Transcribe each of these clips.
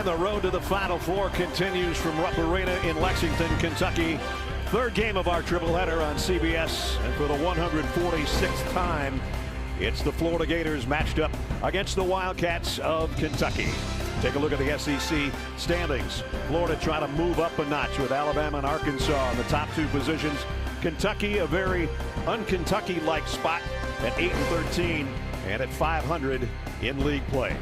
And the road to the Final Four continues from Rupp Arena in Lexington, Kentucky. Third game of our tripleheader on CBS. And for the 146th time, it's the Florida Gators matched up against the Wildcats of Kentucky. Take a look at the SEC standings. Florida trying to move up a notch with Alabama and Arkansas in the top two positions. Kentucky, a very un-Kentucky-like spot at 8-13 and at 500 in league play.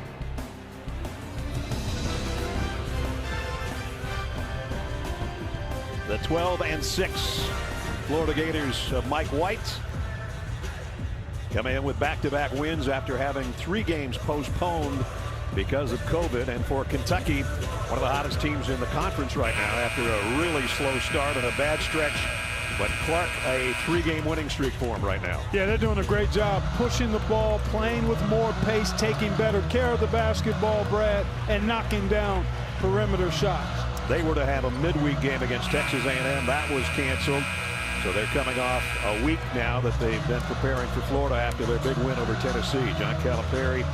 The 12-6 Florida Gators of Mike White come in with back-to-back wins after having 3 games postponed because of COVID. And for Kentucky, one of the hottest teams in the conference right now after a really slow start and a bad stretch. But Clark, a 3-game winning streak for him right now. Yeah, they're doing a great job pushing the ball, playing with more pace, taking better care of the basketball, Brad, and knocking down perimeter shots. They were to have a midweek game against Texas A&M. That was canceled. So they're coming off a week now that they've been preparing for Florida after their big win over Tennessee. John Calipari,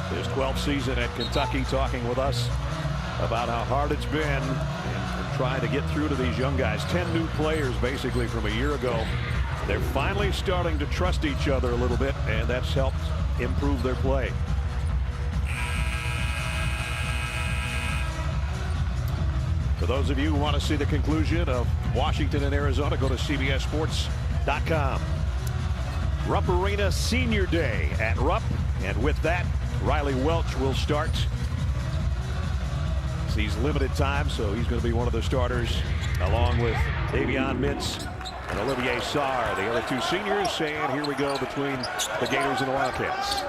his 12th season at Kentucky, talking with us about how hard it's been and trying to get through to these young guys. 10 new players basically from a year ago. They're finally starting to trust each other a little bit, and that's helped improve their play. For those of you who want to see the conclusion of Washington and Arizona, go to CBSSports.com. Rupp Arena Senior Day at Rupp. And with that, Riley Welch will start. He's limited time, so he's going to be one of the starters, along with Davion Mintz and Olivier Sarr, the other 2 seniors. And here we go between the Gators and the Wildcats.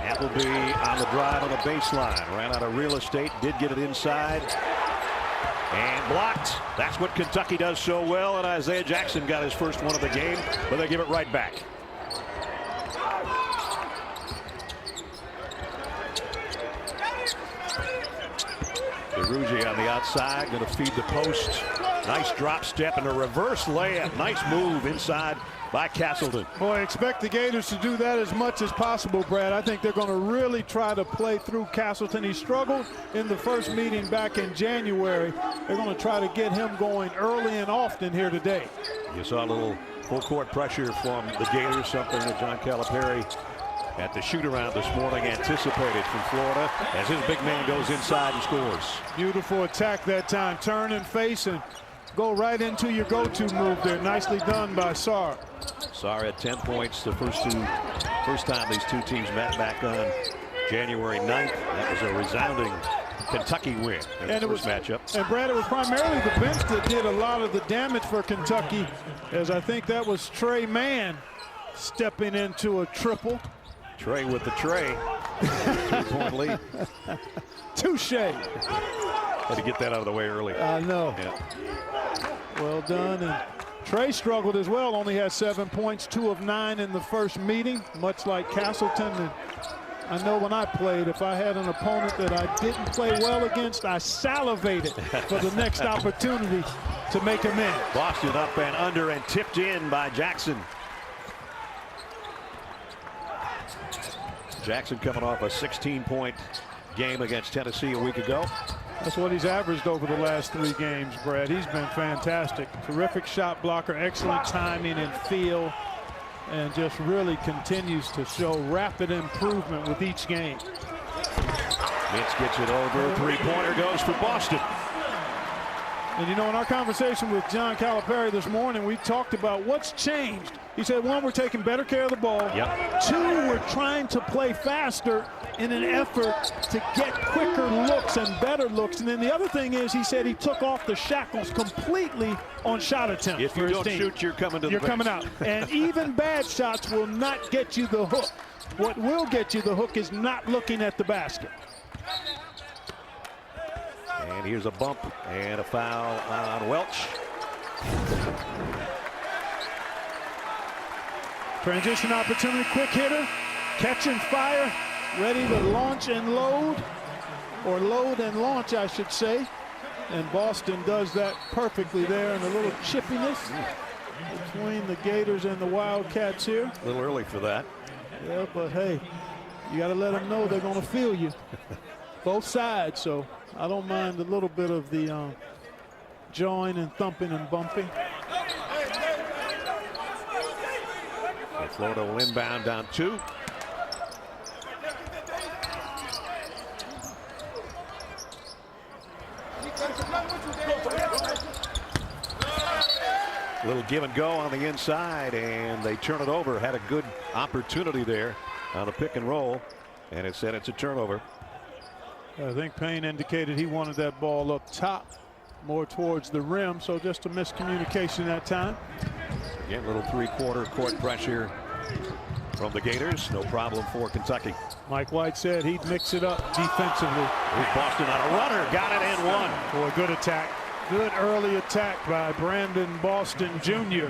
Appleby on the drive on the baseline. Ran out of real estate, did get it inside. And blocked. That's what Kentucky does so well. And Isaiah Jackson got his first one of the game, but they give it right back. DeRugi on the outside, going to feed the post. Nice drop step and a reverse layup. Nice move inside by Castleton. Boy, expect the Gators to do that as much as possible, Brad. I think they're going to really try to play through Castleton. He struggled in the first meeting back in January. They're going to try to get him going early and often here today. You saw a little full court pressure from the Gators, something that John Calipari at the shoot-around this morning anticipated from Florida as his big man goes inside and scores. Beautiful attack that time. Turn and face and go right into your go-to move there. Nicely done by Sarr. Sarr had 10 points the first time these 2 teams met back on January 9th. That was a resounding Kentucky win in the first matchup. And Brad, it was primarily the bench that did a lot of the damage for Kentucky, as I think that was Trey Mann stepping into a triple. Trey with the tray. 3-point lead. Touche. Had to get that out of the way early. I know. Yeah. Well done. And Trey struggled as well. Only had 7 points, 2 of 9 in the first meeting, much like Castleton. And I know when I played, if I had an opponent that I didn't play well against, I salivated for the next opportunity to make him in. Boston up and under and tipped in by Jackson. Jackson coming off a 16-point game against Tennessee a week ago. That's what he's averaged over the last 3 games, Brad. He's been fantastic. Terrific shot blocker, excellent timing and feel, and just really continues to show rapid improvement with each game. Mintz gets it over. 3-pointer goes for Boston. And you know, in our conversation with John Calipari this morning, we talked about what's changed. He said, 1, we're taking better care of the ball. Yep. 2, we're trying to play faster in an effort to get quicker looks and better looks. And then the other thing is, he said he took off the shackles completely on shot attempts. If you don't shoot, you're coming to the bench. You're coming out. And even bad shots will not get you the hook. What will get you the hook is not looking at the basket. And here's a bump and a foul on Welch. Transition opportunity, quick hitter, catch and fire, ready to launch and load, or load and launch, I should say. And Boston does that perfectly there, and a little chippiness. between the Gators and the Wildcats here. A little early for that. Yeah, but hey, you got to let them know they're going to feel you. Both sides, so I don't mind a little bit of the jawing and thumping and bumping. So Florida will inbound down 2. Little give and go on the inside, and they turn it over. Had a good opportunity there on the pick and roll, and it said it's a turnover. I think Payne indicated he wanted that ball up top, more towards the rim, so just a miscommunication that time. Again, little 3-quarter court pressure from the Gators. No problem for Kentucky. Mike White said he'd mix it up defensively. Here's Boston on a runner. Got it and one. Boy, good attack. Good early attack by Brandon Boston Jr.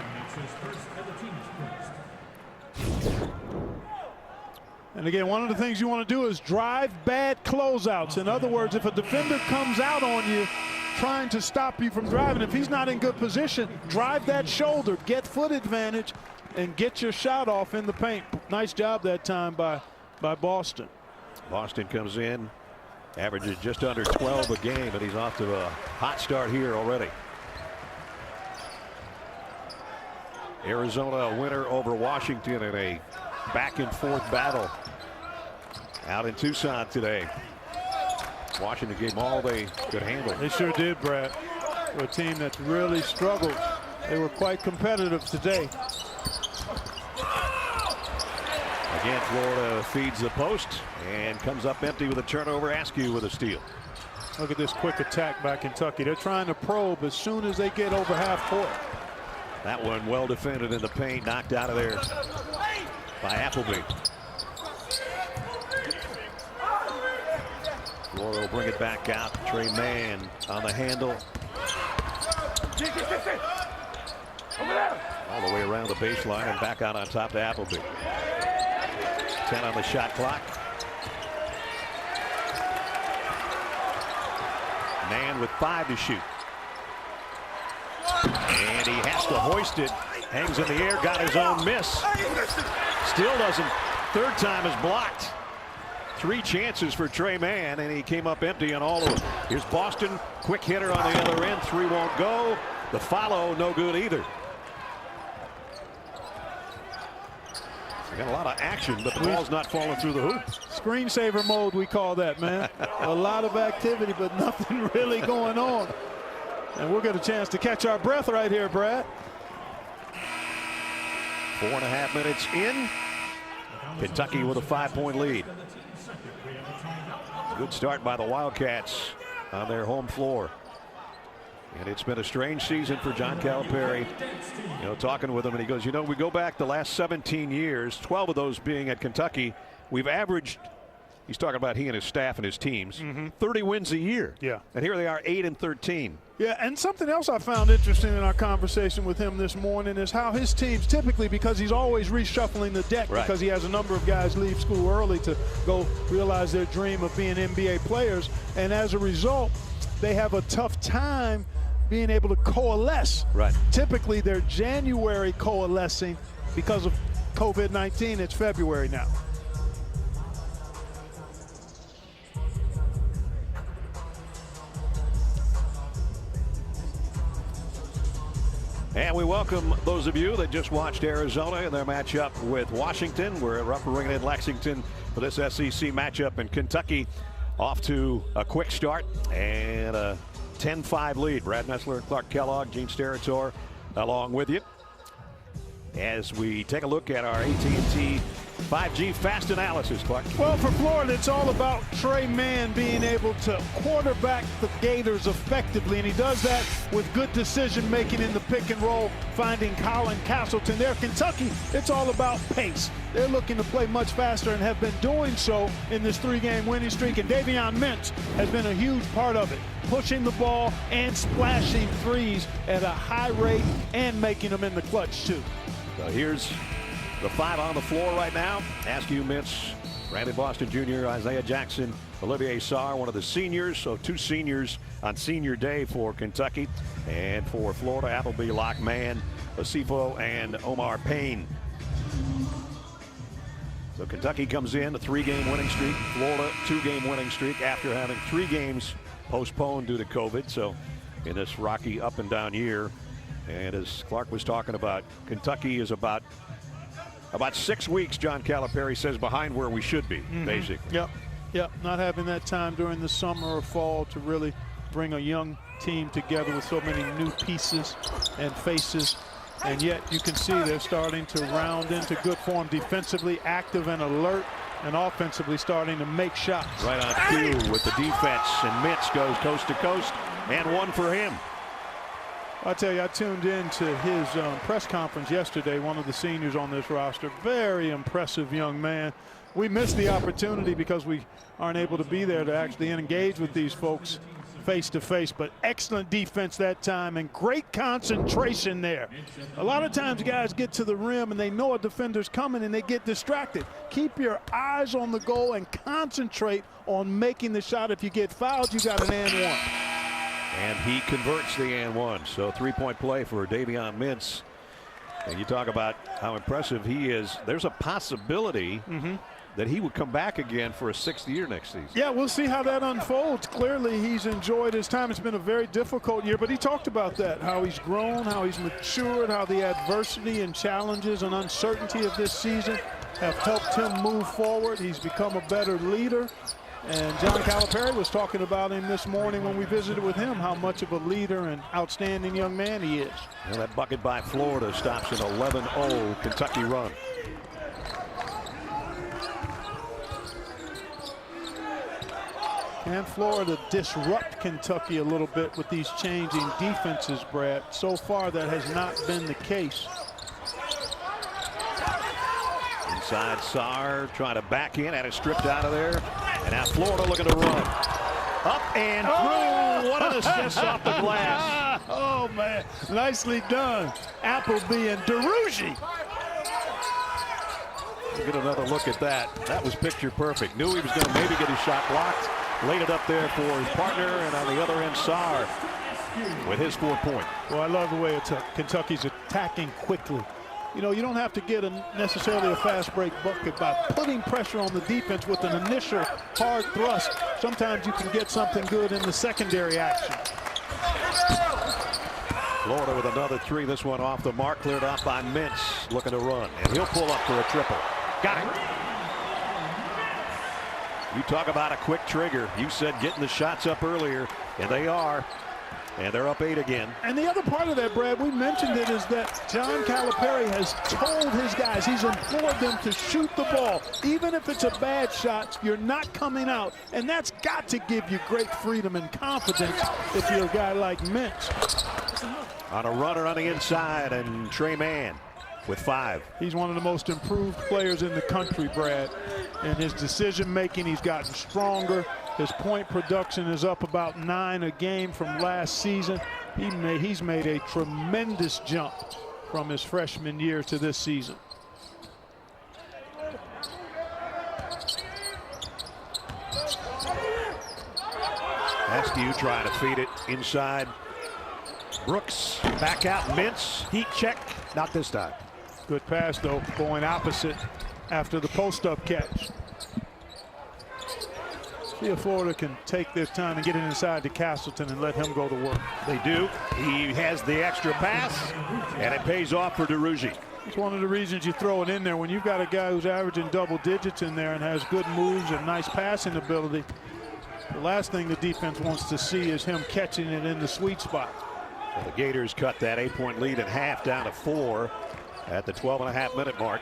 And again, one of the things you want to do is drive bad closeouts. In other words, if a defender comes out on you trying to stop you from driving, if he's not in good position, drive that shoulder, get foot advantage, and get your shot off in the paint. Nice job that time by Boston. Boston comes in, averages just under 12 a game, and he's off to a hot start here already. Arizona a winner over Washington in a back and forth battle out in Tucson today. Washington gave them all they could handle. They sure did, Brad. For a team that's really struggled. They were quite competitive today. Again, Florida feeds the post and comes up empty with a turnover. Askew with a steal. Look at this quick attack by Kentucky. They're trying to probe as soon as they get over half court. That one well defended in the paint, knocked out of there by Appleby. Florida will bring it back out. Trey Mann on the handle. All the way around the baseline and back out on top to Appleby. 10 on the shot clock. Mann with 5 to shoot. And he has to hoist it. Hangs in the air, got his own miss. Still doesn't. Third time is blocked. 3 chances for Trey Mann, and he came up empty on all of them. Here's Boston, quick hitter on the other end. 3 won't go. The follow, no good either. We got a lot of action, but the ball's not falling through the hoop. Screensaver mode, we call that, man. A lot of activity, but nothing really going on. And we'll get a chance to catch our breath right here, Brad. 4.5 minutes in. Kentucky with a 5-point lead. Good start by the Wildcats on their home floor. And it's been a strange season for John Calipari. You know, talking with him, and he goes, you know, we go back the last 17 years, 12 of those being at Kentucky. We've averaged, he's talking about he and his staff and his teams, 30 wins a year. Yeah. And here they are, 8-13. Yeah, and something else I found interesting in our conversation with him this morning is how his teams typically, because he's always reshuffling the deck, because he has a number of guys leave school early to go realize their dream of being NBA players. And as a result, they have a tough time being able to coalesce. Typically, they're January coalescing. Because of COVID-19, it's February now. And we welcome those of you that just watched Arizona in their matchup with Washington. We're at Rupp Arena in Lexington for this SEC matchup, in Kentucky off to a quick start and a 10-5 lead. Brad Nessler, Clark Kellogg, Gene Steratore along with you as we take a look at our AT&T 5G fast analysis, Clark. Well, for Florida, it's all about Trey Mann being able to quarterback the Gators effectively, and he does that with good decision-making in the pick and roll, finding Colin Castleton there. Kentucky, it's all about pace. They're looking to play much faster and have been doing so in this 3-game winning streak, and Mintz has been a huge part of it, pushing the ball and splashing threes at a high rate and making them in the clutch, too. So here's the 5 on the floor right now. Askew, Mintz, Brandon Boston Jr., Isaiah Jackson, Olivier Sarr, one of the seniors. So 2 seniors on senior day for Kentucky. And for Florida, Appleby, Lock, Mann, Asifo and Omar Payne. So Kentucky comes in a 3-game winning streak. Florida 2-game winning streak after having 3 games postponed due to COVID. So in this rocky up and down year. And as Clark was talking about, Kentucky is about 6 weeks, John Calipari says, behind where we should be, basically. Yep. Not having that time during the summer or fall to really bring a young team together with so many new pieces and faces. And yet you can see they're starting to round into good form defensively, active and alert, and offensively starting to make shots. Right on cue with the defense, and Mintz goes coast to coast, and one for him. I tell you, I tuned in to his press conference yesterday, one of the seniors on this roster. Very impressive young man. We missed the opportunity because we aren't able to be there to actually engage with these folks face to face, but excellent defense that time and great concentration there. A lot of times guys get to the rim and they know a defender's coming and they get distracted. Keep your eyes on the goal and concentrate on making the shot. If you get fouled, you got an and one. And he converts the and one. So 3-point play for Davion Mintz. And you talk about how impressive he is. There's a possibility that he would come back again for a 6th year next season. Yeah, we'll see how that unfolds. Clearly, he's enjoyed his time. It's been a very difficult year, but he talked about that, how he's grown, how he's matured, how the adversity and challenges and uncertainty of this season have helped him move forward. He's become a better leader. And John Calipari was talking about him this morning when we visited with him, how much of a leader and outstanding young man he is. And that bucket by Florida stops an 11-0 Kentucky run. Can Florida disrupt Kentucky a little bit with these changing defenses, Brad? So far, that has not been the case. Inside Sarr trying to back in, had it stripped out of there. And now Florida looking to run. Up and through. What an assist off the glass. Oh, man. Nicely done. Appleby and DeRougie. We'll get another look at that. That was picture perfect. Knew he was going to maybe get his shot blocked. Laid it up there for his partner, and on the other end, Sarr with his 4-point. Well, I love the way Kentucky's attacking quickly. You know, you don't have to get necessarily a fast break bucket by putting pressure on the defense with an initial hard thrust. Sometimes you can get something good in the secondary action. Florida with another 3. This one off the mark, cleared off by Mintz, looking to run, and he'll pull up for a triple. Got it. You talk about a quick trigger. You said getting the shots up earlier, and they are. And they're up 8 again. And the other part of that, Brad, we mentioned it, is that John Calipari has told his guys, he's implored them to shoot the ball. Even if it's a bad shot, you're not coming out. And that's got to give you great freedom and confidence if you're a guy like Mintz. On a runner on the inside, and Trey Mann with 5. He's one of the most improved players in the country, Brad. And his decision-making, he's gotten stronger. His point production is up about 9 a game from last season. He's made a tremendous jump from his freshman year to this season. Askew trying to feed it inside. Brooks back out. Mintz, heat check. Not this time. Good pass, though, going opposite after the post-up catch. See if Florida can take this time and get it inside to Castleton and let him go to work. They do. He has the extra pass, and it pays off for DeRougie. It's one of the reasons you throw it in there. When you've got a guy who's averaging double digits in there and has good moves and nice passing ability, the last thing the defense wants to see is him catching it in the sweet spot. Well, the Gators cut that 8-point lead at half down to 4 at the 12.5-minute mark.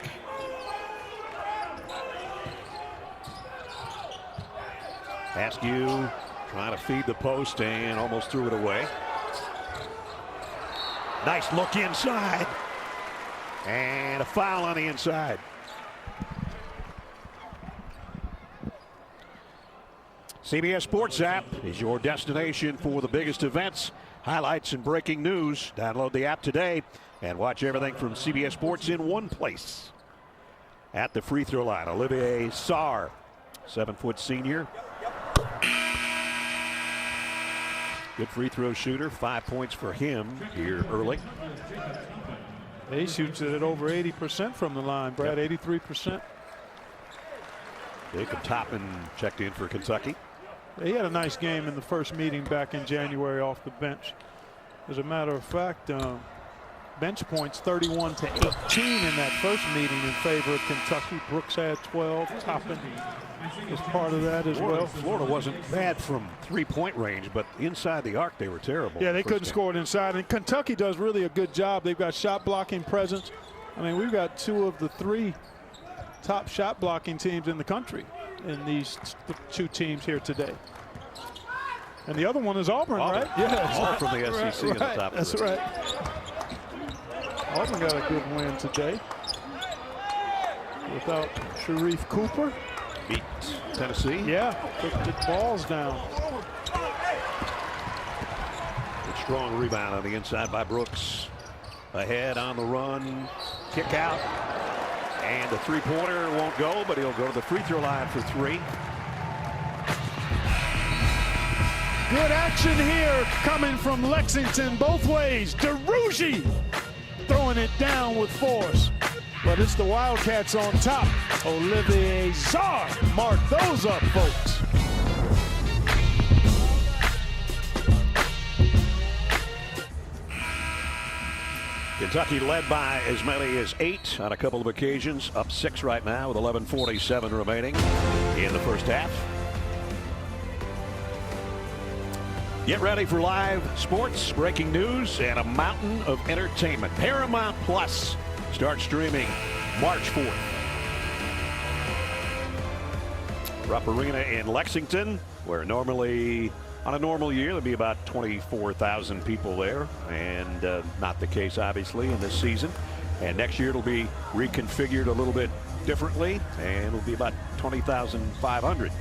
Askew trying to feed the post and almost threw it away. Nice look inside. And a foul on the inside. CBS Sports app is your destination for the biggest events, highlights, and breaking news. Download the app today and watch everything from CBS Sports in one place. At the free throw line, Olivier Sarr, 7-foot senior. Good free throw shooter. 5 points for him here early. He shoots it at over 80% from the line, Brad. 83%. Jacob Toppin checked in for Kentucky. He had a nice game in the first meeting back in January off the bench. As a matter of fact, bench points 31 to 18 in that first meeting in favor of Kentucky. Brooks had 12. Toppin was part of that as well. Florida wasn't bad from three-point range, but inside the arc they were terrible. Yeah, they couldn't score it inside. And Kentucky does really a good job. They've got shot blocking presence. I mean, we've got 2 of the 3 top shot blocking teams in the country in these 2 teams here today. And the other one is Auburn, right? Yeah, all from the SEC right, at the top. That's right. Auburn got a good win today without Sharif Cooper. Beat Tennessee. Yeah, took the balls down. Good strong rebound on the inside by Brooks. Ahead on the run, kick out, and the three-pointer won't go, but he'll go to the free throw line for 3. Good action here coming from Lexington both ways. DeRougie throwing it down with force. But it's the Wildcats on top. Olivier Sarr mark those up, folks. Kentucky led by as many as 8 on a couple of occasions. Up 6 right now with 11:47 remaining in the first half. Get ready for live sports, breaking news, and a mountain of entertainment. Paramount Plus starts streaming March 4th. Rupp Arena in Lexington, where normally on a normal year there'd be about 24,000 people there, and not the case obviously in this season. And next year it'll be reconfigured a little bit differently, and it'll be about 20,500.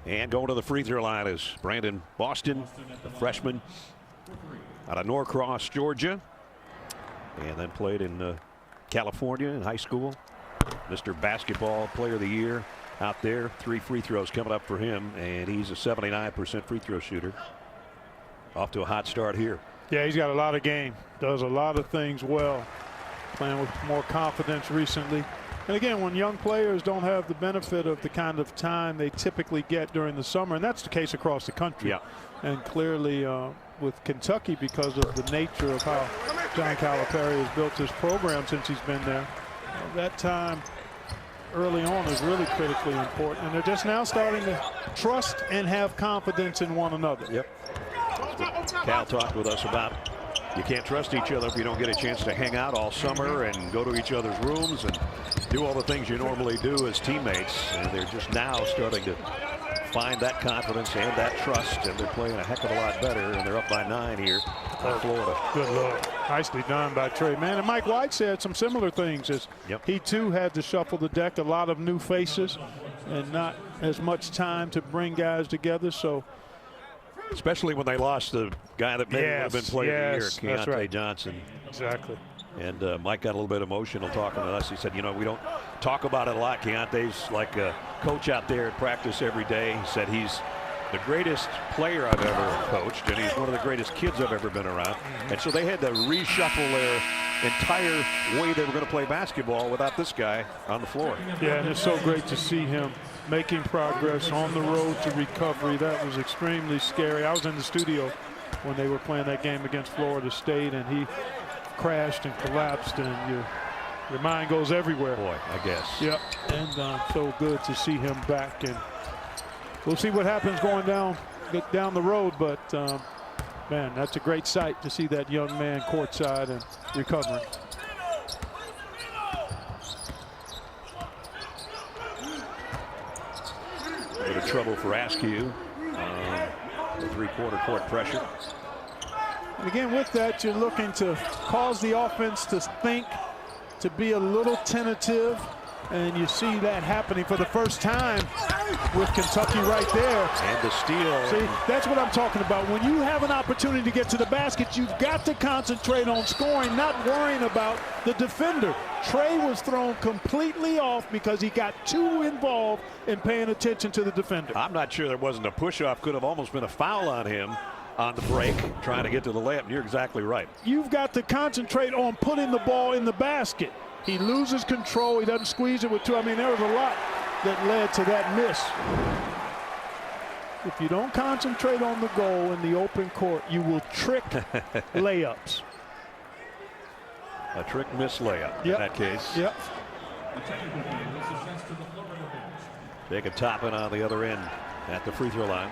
And going to the free throw line is Brandon Boston, the freshman out of Norcross, Georgia, and then played in California in high school. Mr. Basketball Player of the Year out there. 3 free throws coming up for him, and he's a 79% free throw shooter. Off to a hot start here. Yeah, he's got a lot of game. Does a lot of things well. Playing with more confidence recently. And again, when young players don't have the benefit of the kind of time they typically get during the summer, and that's the case across the country. Yeah. And clearly with Kentucky, because of the nature of how John Calipari has built his program since he's been there, that time early on is really critically important. And they're just now starting to trust and have confidence in one another. Yep. Cal talked with us about you can't trust each other if you don't get a chance to hang out all summer and go to each other's rooms and do all the things you normally do as teammates. And they're just now starting to find that confidence and that trust, and they're playing a heck of a lot better, and they're up by 9 here in Florida. Good look. Nicely done by Trey Mann. And Mike White said some similar things as he too had to shuffle the deck. A lot of new faces and not as much time to bring guys together. So especially when they lost the guy that maybe would have been player of the year, Keontae Johnson. Exactly. And Mike got a little bit emotional talking to us. He said, you know, we don't talk about it a lot. Keontae's like a coach out there at practice every day. He said he's the greatest player I've ever coached, and he's one of the greatest kids I've ever been around. And so they had to reshuffle their entire way they were going to play basketball without this guy on the floor. Yeah, and it's so great to see him making progress on the road to recovery. That was extremely scary. I was in the studio when they were playing that game against Florida State, and he crashed and collapsed, and your mind goes everywhere. Boy, I guess. Yep, and so good to see him back, and we'll see what happens going down the road, but man, that's a great sight to see that young man courtside and recovering. A bit of trouble for Askew. The three-quarter court pressure. And again, with that, you're looking to cause the offense to think, to be a little tentative, and you see that happening for the first time with Kentucky right there. And the steal. See, that's what I'm talking about. When you have an opportunity to get to the basket, you've got to concentrate on scoring, not worrying about the defender. Trey was thrown completely off because he got too involved in paying attention to the defender. I'm not sure there wasn't a push-off. Could have almost been a foul on him. on the break, trying to get to the layup. And you're exactly right. You've got to concentrate on putting the ball in the basket. He loses control. He doesn't squeeze it with two. I mean, there was a lot that led to that miss. If you don't concentrate on the goal in the open court, you will trick layups. A trick miss layup in that case. Yep. Jacob Toppin on the other end at the free throw line.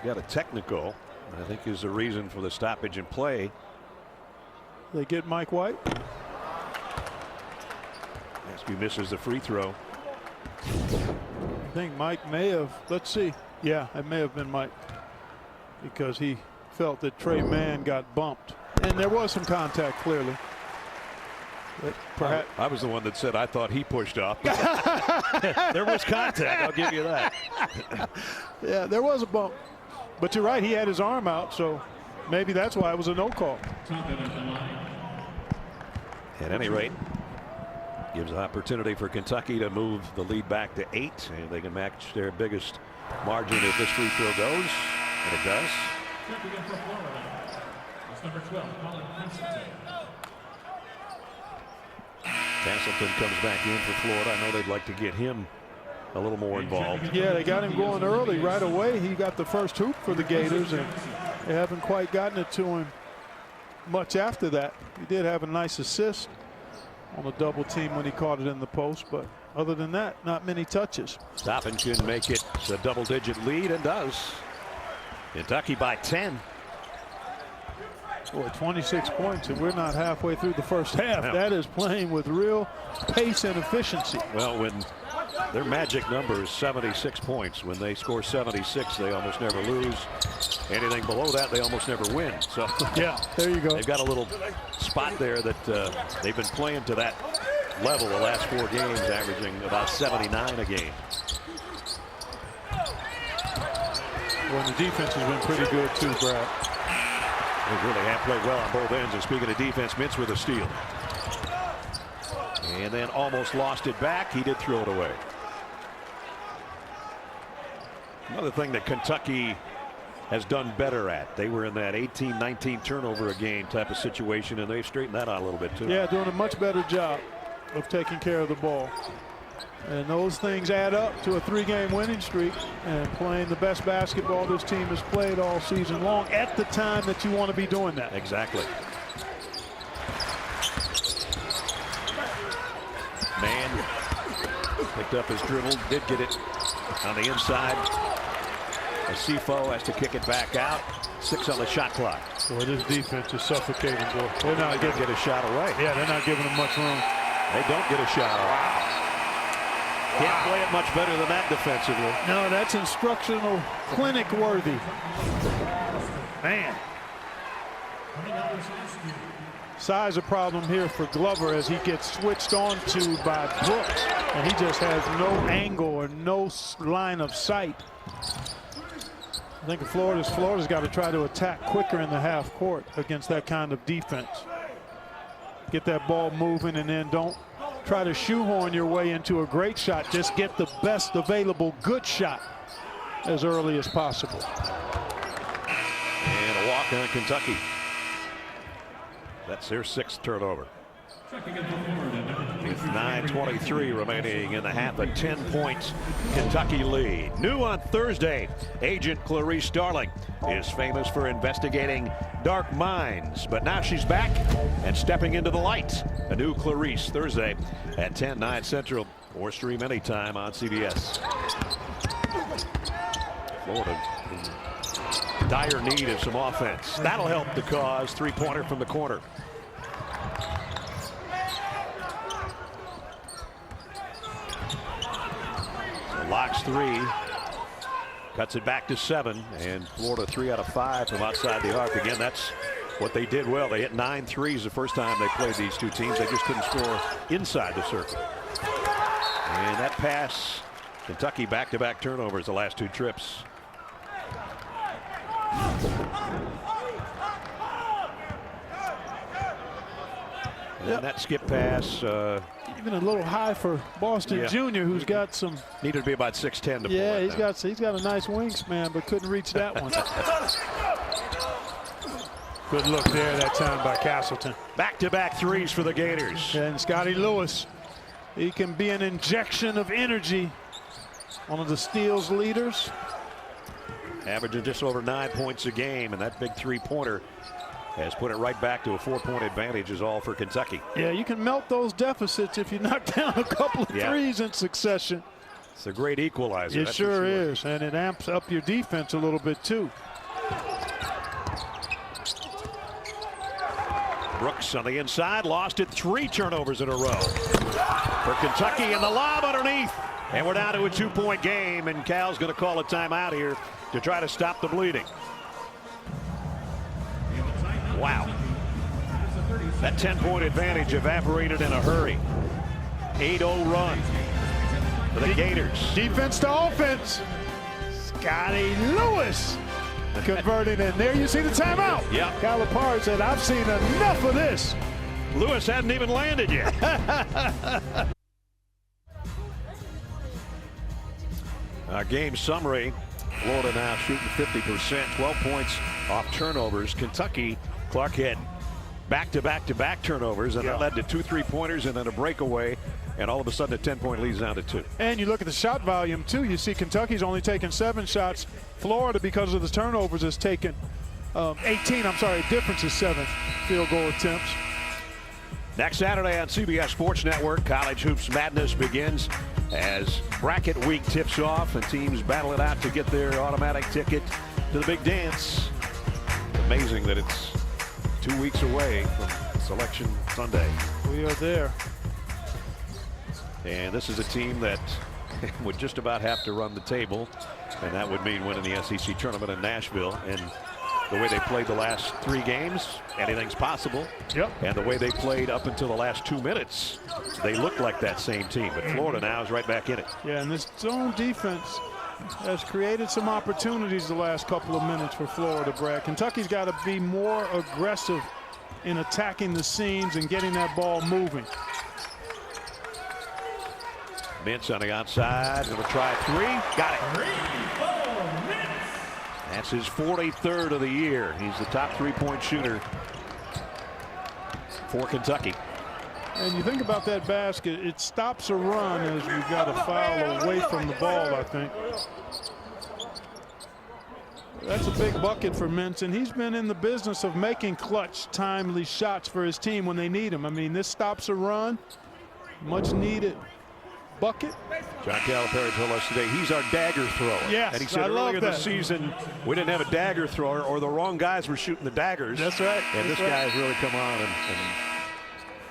We got a technical, I think, is the reason for the stoppage in play. They get Mike White. Askew misses the free throw. I think Mike may have, let's see. Yeah, it may have been Mike, because he felt that Trey Mann got bumped. And there was some contact, clearly. But perhaps I was the one that said I thought he pushed up. There was contact, I'll give you that. Yeah, there was a bump. But you're right, he had his arm out, so maybe that's why it was a no call. At any rate, gives an opportunity for Kentucky to move the lead back to 8, and they can match their biggest margin if this free throw goes, and it does. Castleton comes back in for Florida. I know they'd like to get him a little more involved. Yeah, they got him going early right away. He got the first hoop for the Gators, and they haven't quite gotten it to him much after that. He did have a nice assist on a double team when he caught it in the post, but other than that, not many touches. Toppin can make it a double-digit lead, and does. Kentucky by 10. Boy, 26 points, and we're not halfway through the first half. No. That is playing with real pace and efficiency. Well, when their magic number is 76 points, when they score 76, they almost never lose. Anything below that, they almost never win. So yeah, there you go. They've got a little spot there that they've been playing to that level the last 4 games, averaging about 79 a game. Well, the defense has been pretty good too, Brad. They really have played well on both ends. And speaking of defense, Mintz with a steal. And then almost lost it back. He did throw it away. Another thing that Kentucky has done better at. They were in that 18-19 turnover a game type of situation, and they've straightened that out a little bit too. Yeah, doing a much better job of taking care of the ball. And those things add up to a 3-game winning streak, and playing the best basketball this team has played all season long at the time that you want to be doing that. Exactly. Mann picked up his dribble, did get it on the inside. Acifo has to kick it back out. 6 on the shot clock. Boy, this defense is suffocating, boy. They're not going to get a shot away. Yeah, they're not giving them much room. They don't get a shot away. Can't play it much better than that defensively. No, that's instructional clinic worthy. Man. Size a problem here for Glover as he gets switched on to by Brooks, and he just has no angle or no line of sight. I think Florida's got to try to attack quicker in the half court against that kind of defense. Get that ball moving, and then don't try to shoehorn your way into a great shot. Just get the best available good shot as early as possible. And a walk on Kentucky. That's their 6th turnover. With 9:23 remaining in the half, a 10-point Kentucky lead. New on Thursday, Agent Clarice Starling is famous for investigating dark minds, but now she's back and stepping into the light. A new Clarice Thursday at 10, 9 Central, or stream anytime on CBS. Florida in dire need of some offense. That'll help the cause. 3-pointer from the corner. Locks 3, cuts it back to 7, and Florida 3 out of 5 from outside the arc. Again, that's what they did well. They hit 9 threes the first time they played these two teams. They just couldn't score inside the circle. And that pass, Kentucky back-to-back turnovers the last 2 trips. And that skip pass. Even a little high for Boston Jr., who's got some. Needed to be about 6'10" to pull Yeah, it he's got a nice wingspan, but couldn't reach that one. Good look there that time by Castleton. Back-to-back threes for the Gators. And Scotty Lewis, he can be an injection of energy. One of the steals leaders. Averaging just over 9 points a game, and that big three-pointer has put it right back to a 4-point advantage is all for Kentucky. Yeah, you can melt those deficits if you knock down a couple of threes in succession. It's a great equalizer. It sure is, and it amps up your defense a little bit too. Brooks on the inside, lost it, 3 turnovers in a row for Kentucky, and the lob underneath. And we're down to a 2-point game, and Cal's going to call a timeout here to try to stop the bleeding. Wow. That 10-point advantage evaporated in a hurry. 8-0 run for the Gators. Defense to offense. Scotty Lewis converting in. There you see the timeout. Yeah. Calipari said, I've seen enough of this. Lewis hadn't even landed yet. Our game summary. Florida now shooting 50%, 12 points off turnovers. Kentucky, Clark had back-to-back-to-back turnovers, and that led to 2 3-pointers and then a breakaway, and all of a sudden a 10-point lead is down to 2. And you look at the shot volume too. You see Kentucky's only taken 7 shots. Florida, because of the turnovers, has taken 18. I'm sorry, difference is 7 field goal attempts. Next Saturday on CBS Sports Network, College Hoops Madness begins as bracket week tips off and teams battle it out to get their automatic ticket to the big dance. Amazing that it's 2 weeks away from Selection Sunday. We are there. And this is a team that would just about have to run the table, and that would mean winning the SEC tournament in Nashville. And the way they played the last 3 games, anything's possible. Yep. And the way they played up until the last 2 minutes, they looked like that same team. But Florida now is right back in it. Yeah, and this zone defense has created some opportunities the last couple of minutes for Florida, Brad. Kentucky's got to be more aggressive in attacking the seams and getting that ball moving. Mintz on the outside, going to try a 3. Got it. That's his 43rd of the year. He's the top 3-point shooter for Kentucky. And you think about that basket, it stops a run as we've got a foul away from the ball, I think. That's a big bucket for Mintz, and he's been in the business of making clutch, timely shots for his team when they need him. I mean, this stops a run, much needed bucket. John Calipari told us today he's our dagger thrower. Yes, and he said earlier in the season we didn't have a dagger thrower, or the wrong guys were shooting the daggers. That's right. And this guy has really come on and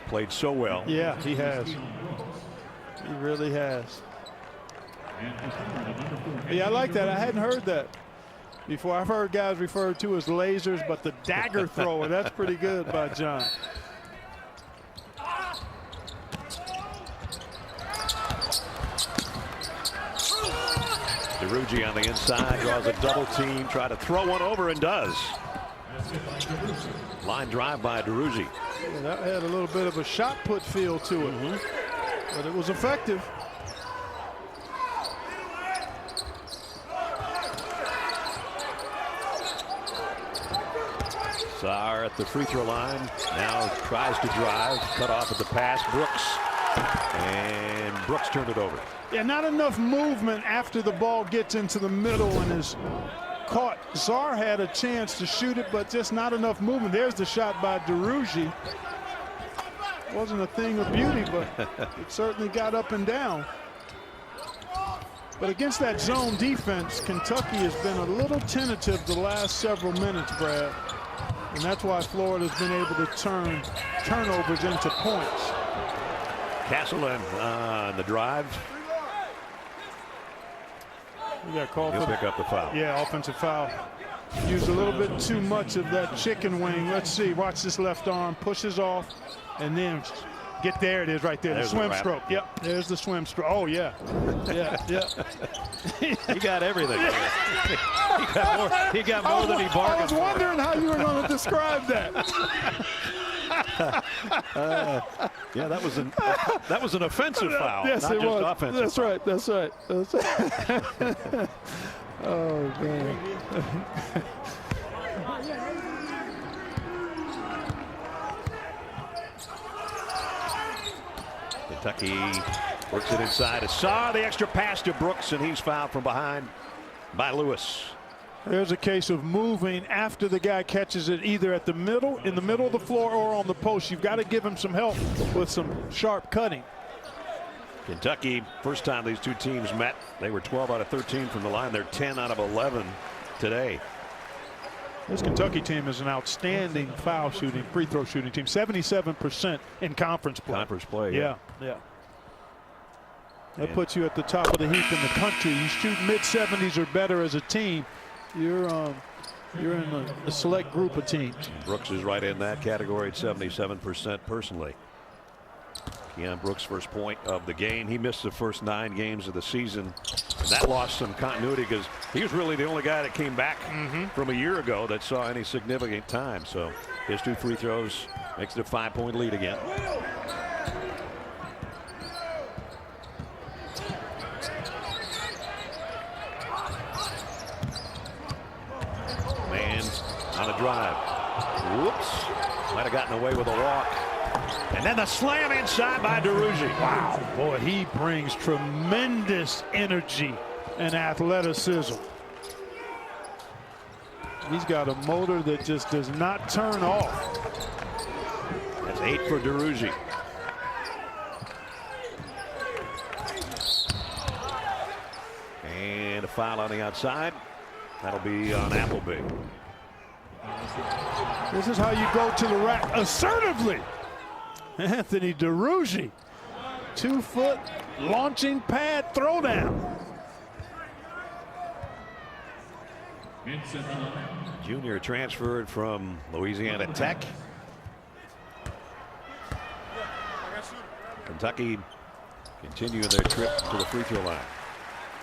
played so well. Yeah, he has. He really has. Yeah, I like that. I hadn't heard that before. I've heard guys referred to as lasers, but the dagger thrower, that's pretty good by John. DeRuggi on the inside, draws a double team, try to throw one over, and does. Line drive by DeRuggi. Yeah, that had a little bit of a shot put feel to it, but it was effective. Sarr at the free throw line, now tries to drive, cut off at the pass. Brooks turned it over. Yeah, not enough movement after the ball gets into the middle and is caught. Sarr had a chance to shoot it, but just not enough movement. There's the shot by DeRuggi. Wasn't a thing of beauty, but it certainly got up and down. But against that zone defense, Kentucky has been a little tentative the last several minutes, Brad. And that's why Florida's been able to turn turnovers into points. Castleton on the drive. He'll pick up the foul. Yeah, offensive foul. Used a little bit too much of that chicken wing. Let's see. Watch this left arm. Pushes off. And then get there. It is right there. There's the swim stroke. Yep. There's the swim stroke. Oh, yeah. Yeah. He got everything. He got more than he bargained for. I was wondering how you were going to describe that. Yeah, that was an offensive foul, yes, not it just was. offensive. That's foul. right. That's right. That's right. Oh man. Kentucky works it inside to Sarr. The extra pass to Brooks, and he's fouled from behind by Lewis. There's a case of moving after the guy catches it, either at the middle, in the middle of the floor, or on the post. You've got to give him some help with some sharp cutting. Kentucky, first time these two teams met, they were 12 out of 13 from the line. They're 10 out of 11 today. This Kentucky team is an outstanding foul shooting, free throw shooting team. 77% in conference play. Conference play, yeah. That puts you at the top of the heap in the country. You shoot mid-70s or better as a team, you're in a select group of teams. Brooks is right in that category at 77% personally. Keon Brooks' first point of the game. He missed the first 9 games of the season. And that lost some continuity because he was really the only guy that came back from a year ago that saw any significant time. So his 2 free throws makes it a 5-point lead again. Mann on a drive. Whoops. Might have gotten away with a walk. And then the slam inside by DeRougie. Wow, boy, he brings tremendous energy and athleticism. He's got a motor that just does not turn off. That's 8 for DeRougie. And a foul on the outside. That'll be on Appleby. This is how you go to the rack assertively. Anthony DeRougie, 2-foot launching pad throwdown. Junior transferred from Louisiana Tech. Kentucky continuing their trip to the free throw line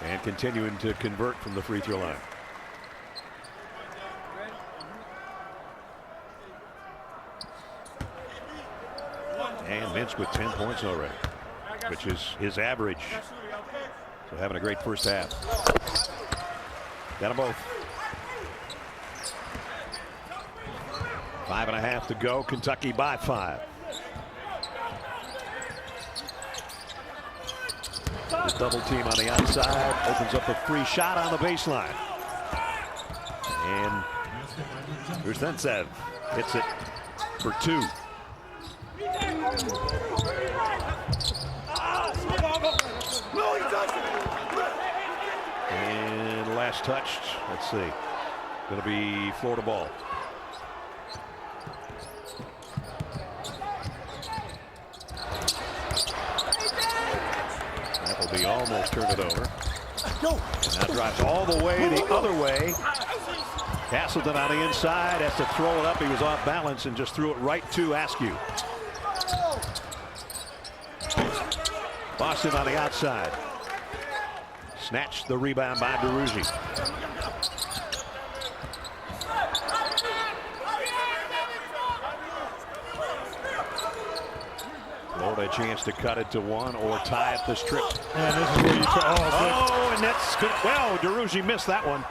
and continuing to convert from the free throw line. And Mintz with 10 points already, which is his average. So having a great first half. Got them both. 5.5 to go. Kentucky by 5. The double team on the outside opens up a free shot on the baseline. And Rustensev hits it for 2. And last touched. Let's see. Going to be Florida ball. Appleby almost turned it over. And that drives all the way the other way. Castleton on the inside has to throw it up. He was off balance and just threw it right to Askew. Boston on the outside. Snatched the rebound by DeRougie. Florida a chance to cut it to 1 or tie it the strip. And this is where you try. And that's good. Well, DeRougie missed that one.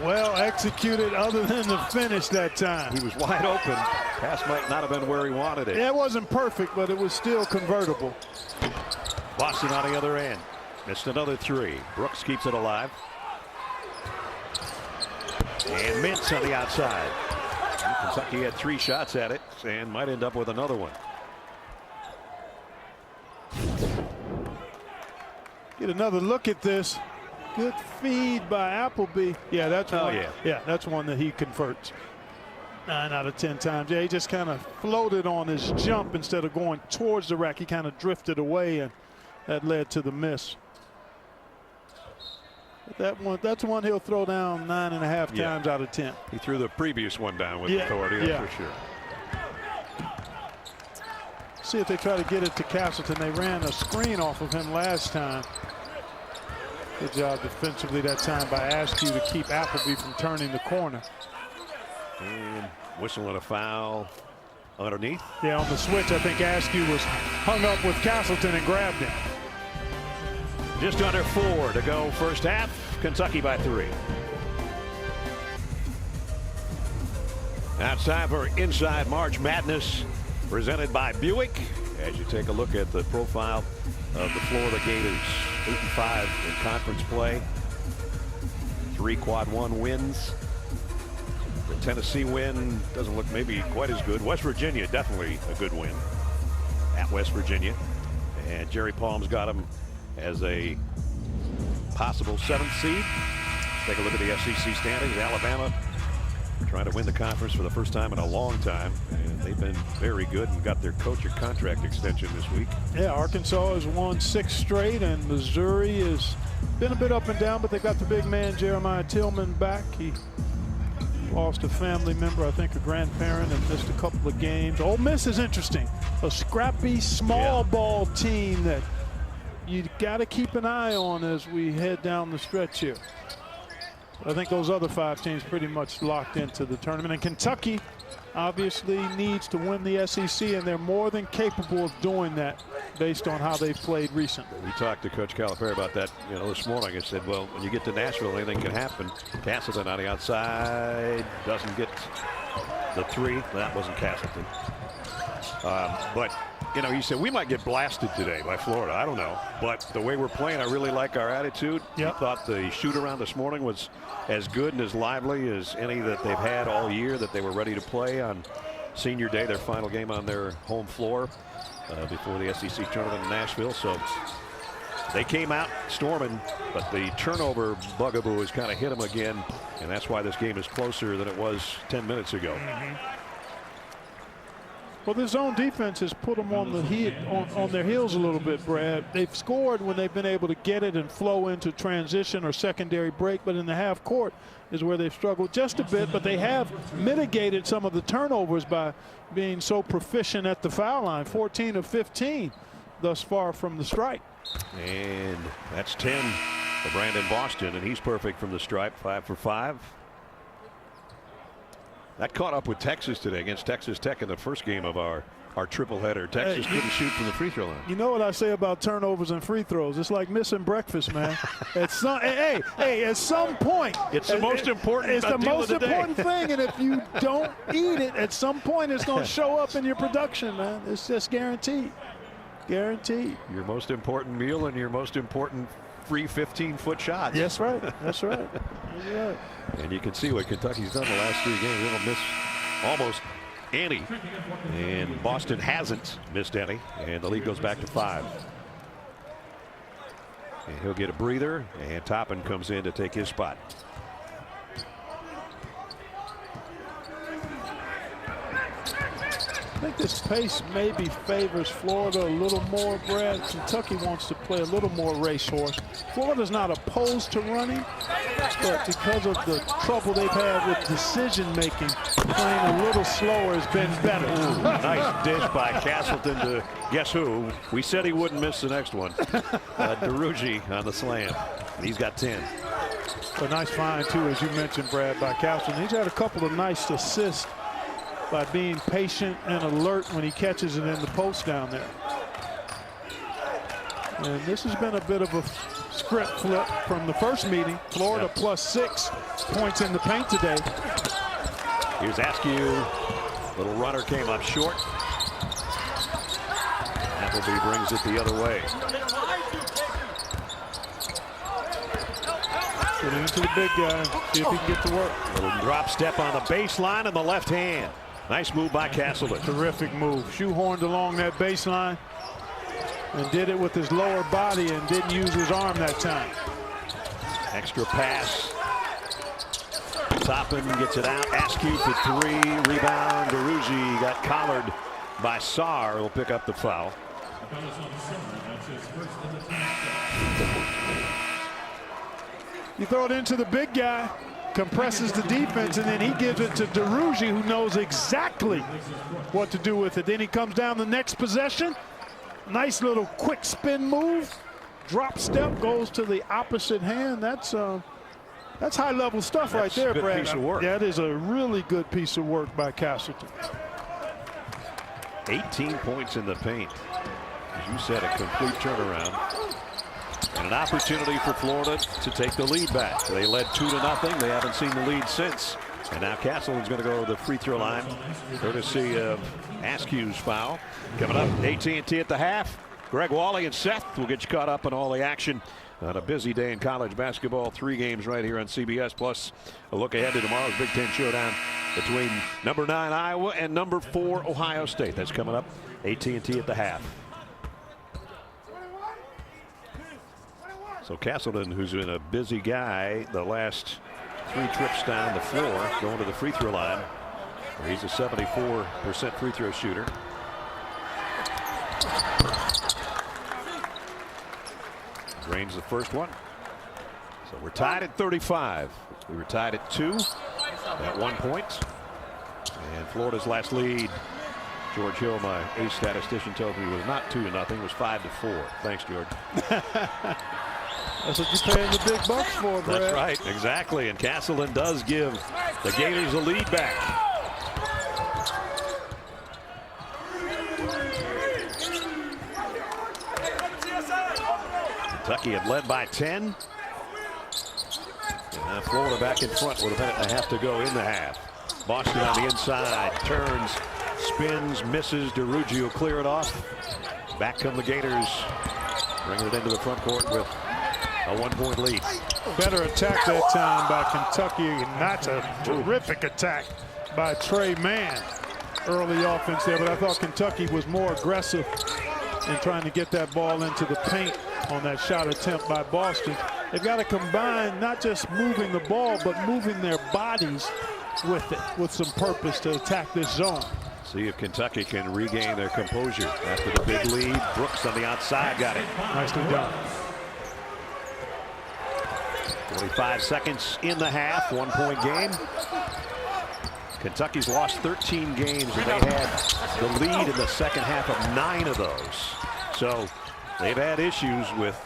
Well executed other than the finish that time. He was wide open. Pass might not have been where he wanted it. It wasn't perfect, but it was still convertible. Boston on the other end. Missed another 3. Brooks keeps it alive. And Mintz on the outside. Kentucky had 3 shots at it and might end up with another one. Get another look at this. Good feed by Appleby. Yeah, that's one. Yeah, that's one that he converts 9 out of 10 times. Yeah, he just kind of floated on his jump instead of going towards the rack. He kind of drifted away, and that led to the miss. But that's one he'll throw down 9.5 times out of 10. He threw the previous one down with authority, that's for sure. See if they try to get it to Castleton. They ran a screen off of him last time. Good job defensively that time by Askew to keep Appleby from turning the corner. And whistle and a foul underneath. Yeah, on the switch, I think Askew was hung up with Castleton and grabbed him. Just under 4 to go first half. Kentucky by 3. Now it's time for Inside March Madness, presented by Buick. As you take a look at the profile of the Florida Gators, 8-5 in conference play, 3 quad 1 wins. The Tennessee win doesn't look maybe quite as good. West Virginia, definitely a good win at West Virginia. And Jerry Palm's got them as a possible 7th seed. Let's take a look at the SEC standings. Alabama trying to win the conference for the first time in a long time, and they've been very good and got their coach a contract extension this week. Yeah, Arkansas has won 6 straight, and Missouri has been a bit up and down, but they got the big man Jeremiah Tillman back. He lost a family member, I think a grandparent, and missed a couple of games. Ole Miss is interesting. A scrappy small ball team that you got to keep an eye on as we head down the stretch here. I think those other 5 teams pretty much locked into the tournament. And Kentucky obviously needs to win the SEC, and they're more than capable of doing that based on how they've played recently. We talked to Coach Calipari about that, this morning. I said, well, when you get to Nashville, anything can happen. Castleton on the outside doesn't get the 3. That wasn't Castleton. But he said we might get blasted today by Florida. I don't know, but the way we're playing, I really like our attitude. Yep. He thought the shoot around this morning was as good and as lively as any that they've had all year, that they were ready to play on senior day, their final game on their home floor before the SEC tournament in Nashville. So they came out storming, but the turnover bugaboo has kind of hit them again, and that's why this game is closer than it was 10 minutes ago. Well, their zone defense has put them on their heels a little bit, Brad. They've scored when they've been able to get it and flow into transition or secondary break, but in the half court is where they've struggled just a bit. But they have mitigated some of the turnovers by being so proficient at the foul line. 14 of 15 thus far from the stripe. And that's 10 for Brandon Boston, and he's perfect from the stripe, 5 for 5. That caught up with Texas today against Texas Tech in the first game of our triple header. Texas couldn't shoot from the free throw line. You know what I say about turnovers and free throws? It's like missing breakfast, man. At some point, it's the most important. It's the most important thing, and if you don't eat it, at some point it's going to show up in your production, man. It's just guaranteed. Guaranteed. Your most important meal and your most important free 15-foot shot. That's right. That's right. That's right. And you can see what Kentucky's done the last 3 games. They don't miss almost any. And Boston hasn't missed any. And the lead goes back to 5. And he'll get a breather. And Toppin comes in to take his spot. I think this pace maybe favors Florida a little more, Brad. Kentucky wants to play a little more racehorse. Florida's not opposed to running, but because of the trouble they've had with decision making, playing a little slower has been better. Ooh, nice dish by Castleton to guess who? We said he wouldn't miss the next one. DeRougie on the slam. And he's got 10. A nice find, too, as you mentioned, Brad, by Castleton. He's had a couple of nice assists by being patient and alert when he catches it in the post down there. And this has been a bit of a script flip from the first meeting. Florida plus 6 points in the paint today. Here's Askew. Little runner came up short. Appleby brings it the other way. Get it into the big guy. See if he can get to work. Little drop step on the baseline in the left hand. Nice move by Castleton. Terrific move. Shoehorned along that baseline and did it with his lower body and didn't use his arm that time. Extra pass. Toppin gets it out. Askew for 3. Rebound. DeRougie got collared by Sarr. He'll pick up the foul. You throw it into the big guy, compresses the defense, and then he gives it to DeRougie, who knows exactly what to do with it. Then he comes down the next possession. Nice little quick spin move. Drop step, goes to the opposite hand. That's high-level stuff right there, Brad. Piece of work. That is a really good piece of work by Castleton. 18 points in the paint. As you said, a complete turnaround. And an opportunity for Florida to take the lead back. They led 2-0. They haven't seen the lead since. And now Castleton's going to go to the free throw line, courtesy of Askew's foul. Coming up, AT&T at the half. Greg Wally and Seth will get you caught up on all the action on a busy day in college basketball. 3 games right here on CBS, plus a look ahead to tomorrow's Big Ten showdown between number 9 Iowa and number 4 Ohio State. That's coming up, AT&T at the half. So Castleton, who's been a busy guy the last 3 trips down the floor, going to the free throw line, where he's a 74% free throw shooter. Drains the first one. So we're tied at 35. We were tied at 2 at 1 point. And Florida's last lead, George Hill, my ace statistician, tells me was not 2-0. It was 5-4. Thanks, George. That's what you're paying the big bucks for, Brad. That's right, exactly. And Castleton does give the Gators a lead back. Kentucky had led by 10. And now Florida back in front with a minute and a half to go in the half. Boston on the inside, turns, spins, misses. DeRuggi will clear it off. Back come the Gators, bringing it into the front court with a 1-point lead. Better attack that time by Kentucky, and that's a terrific attack by Trey Mann. Early offense there, but I thought Kentucky was more aggressive in trying to get that ball into the paint on that shot attempt by Boston. They've got to combine not just moving the ball, but moving their bodies with it, with some purpose to attack this zone. See if Kentucky can regain their composure after the big lead. Brooks on the outside got it. Nicely done. 45 seconds in the half, 1-point game. Kentucky's lost 13 games, and they had the lead in the second half of 9 of those. So they've had issues with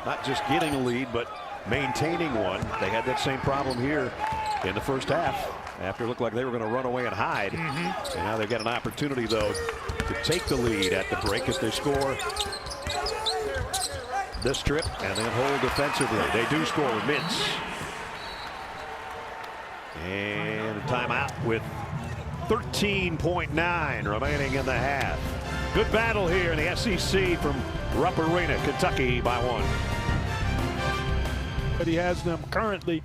not just getting a lead, but maintaining one. They had that same problem here in the first half after it looked like they were going to run away and hide. And now they've got an opportunity, though, to take the lead at the break if they score this trip and then hold defensively. They do score with Mintz. And a timeout with 13.9 remaining in the half. Good battle here in the SEC from Rupp Arena, Kentucky by 1. But he has them currently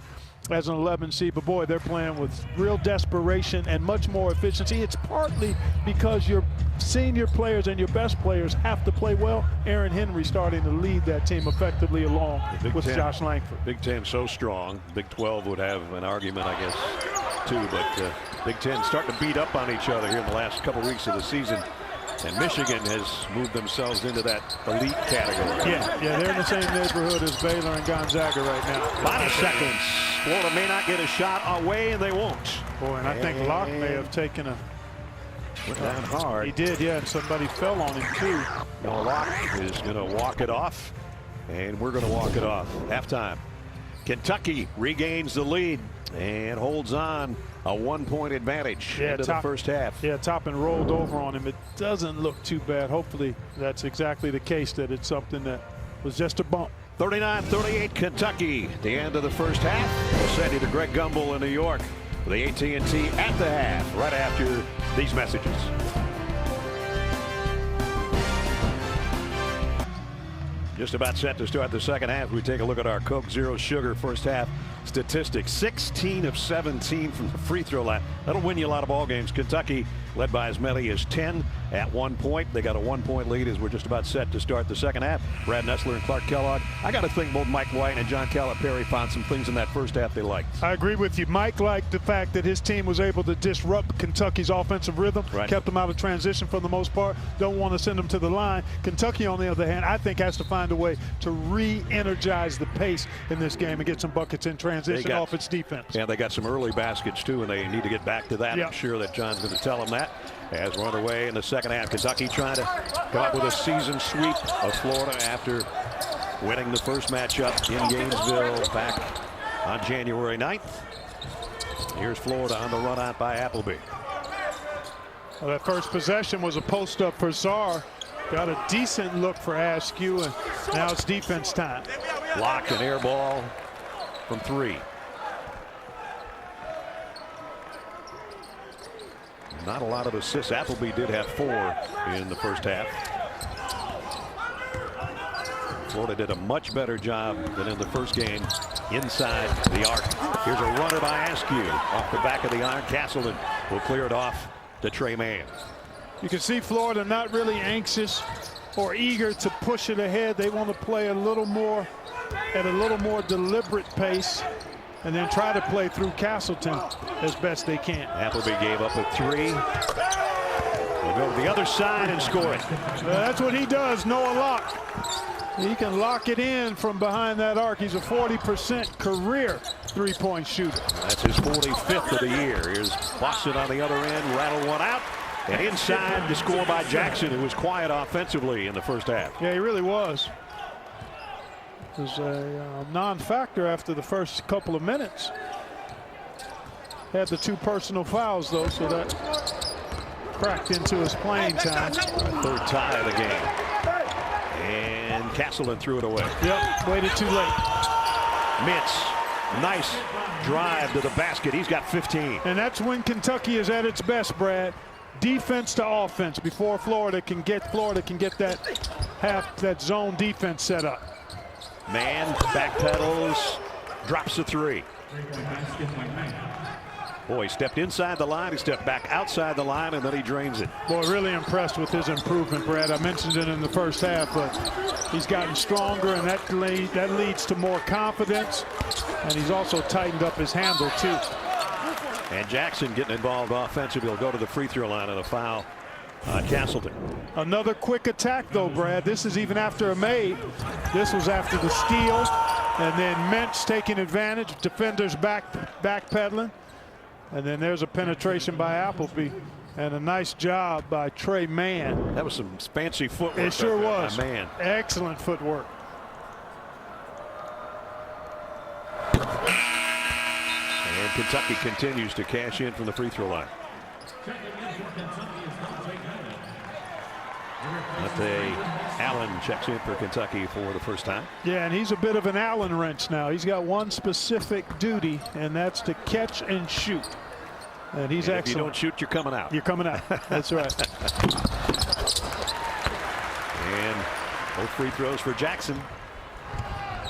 as an 11 seed, but boy, they're playing with real desperation and much more efficiency. It's partly because your senior players and your best players have to play well. Aaron Henry starting to lead that team effectively along with Josh Langford. Big Ten so strong. Big 12 would have an argument, I guess, too, but Big Ten starting to beat up on each other here in the last couple weeks of the season. And Michigan has moved themselves into that elite category. Yeah, they're in the same neighborhood as Baylor and Gonzaga right now. Final seconds. Florida may not get a shot away, and they won't. Boy, and I think Locke may have taken a... Went down hard. He did, yeah, and somebody fell on him, too. Now Locke is going to walk it off, and we're going to walk it off. Halftime. Kentucky regains the lead and holds on a 1-point advantage into the first half. Yeah, Toppin rolled over on him. It doesn't look too bad. Hopefully that's exactly the case, that it's something that was just a bump. 39-38 Kentucky. The end of the first half. We'll send you to Greg Gumbel in New York for the AT&T at the half right after these messages. Just about set to start the second half. We take a look at our Coke Zero Sugar first half statistics. 16 of 17 from the free throw line. That'll win you a lot of ball games. Kentucky led by as many as 10 at 1 point. They got a 1-point lead as we're just about set to start the second half. Brad Nessler and Clark Kellogg. I got to think both Mike White and John Calipari found some things in that first half they liked. I agree with you. Mike liked the fact that his team was able to disrupt Kentucky's offensive rhythm. Right. Kept them out of transition for the most part. Don't want to send them to the line. Kentucky, on the other hand, I think has to find a way to re-energize the pace in this game and get some buckets in transition off its defense. Yeah, they got some early baskets too, and they need to get back to that. Yep. I'm sure that John's going to tell them that as we're underway in the second half. Kentucky trying to come up with a season sweep of Florida after winning the first matchup in Gainesville back on January 9th. Here's Florida on the run out by Appleby. Well, that first possession was a post up for Sarr. Got a decent look for Askew, and now it's defense time. Blocked an air ball from 3. Not a lot of assists. Appleby did have 4 in the first half. Florida did a much better job than in the first game inside the arc. Here's a runner by Askew off the back of the iron. Castleton will clear it off to Trey Mann. You can see Florida not really anxious or eager to push it ahead. They want to play a little more at a little more deliberate pace and then try to play through Castleton as best they can. Appleby gave up a 3. He'll go to the other side and score it. That's what he does, Noah Locke. He can lock it in from behind that arc. He's a 40% career three-point shooter. That's his 45th of the year. Here's Boston on the other end, rattle one out. And inside to score by Jackson, who was quiet offensively in the first half. Yeah, he really was. It was a non-factor after the first couple of minutes. Had the 2 personal fouls, though, so that cracked into his playing time. Third tie of the game. And Castleton threw it away. Yep, waited too late. Mintz, nice drive to the basket. He's got 15. And that's when Kentucky is at its best, Brad. Defense to offense before Florida can get that zone defense set up. Mann backpedals, drops a 3. Boy, he stepped inside the line, he stepped back outside the line, and then he drains it. Boy, really impressed with his improvement, Brad. I mentioned it in the first half, but he's gotten stronger, and that leads to more confidence, and he's also tightened up his handle, too. And Jackson getting involved offensively. He'll go to the free throw line and a foul on Castleton. Another quick attack, though, Brad. This is even after a made. This was after the steal, and then Mintz taking advantage. Defenders backpedaling. And then there's a penetration by Appleby. And a nice job by Trey Mann. That was some fancy footwork. It sure was. Man. Excellent footwork. And Kentucky continues to cash in from the free throw line. Allen checks in for Kentucky for the first time. Yeah, and he's a bit of an Allen wrench now. He's got one specific duty, and that's to catch and shoot. And he's excellent. If you don't shoot, you're coming out. You're coming out. That's right. And both free throws for Jackson.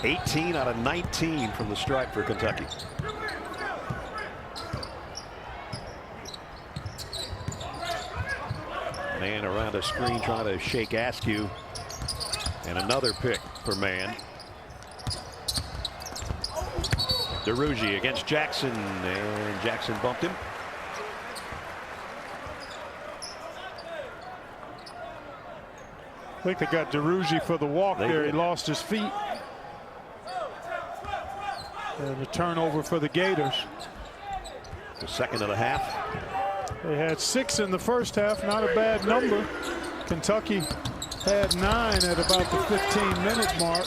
18 out of 19 from the stripe for Kentucky. Mann around a screen trying to shake Askew. And another pick for Mann. DeRougie against Jackson, and Jackson bumped him. I think they got DeRougie for the walk there. He lost his feet. And a turnover for the Gators. The second of the half. They had 6 in the first half, not a bad number. Kentucky had 9 at about the 15-minute mark.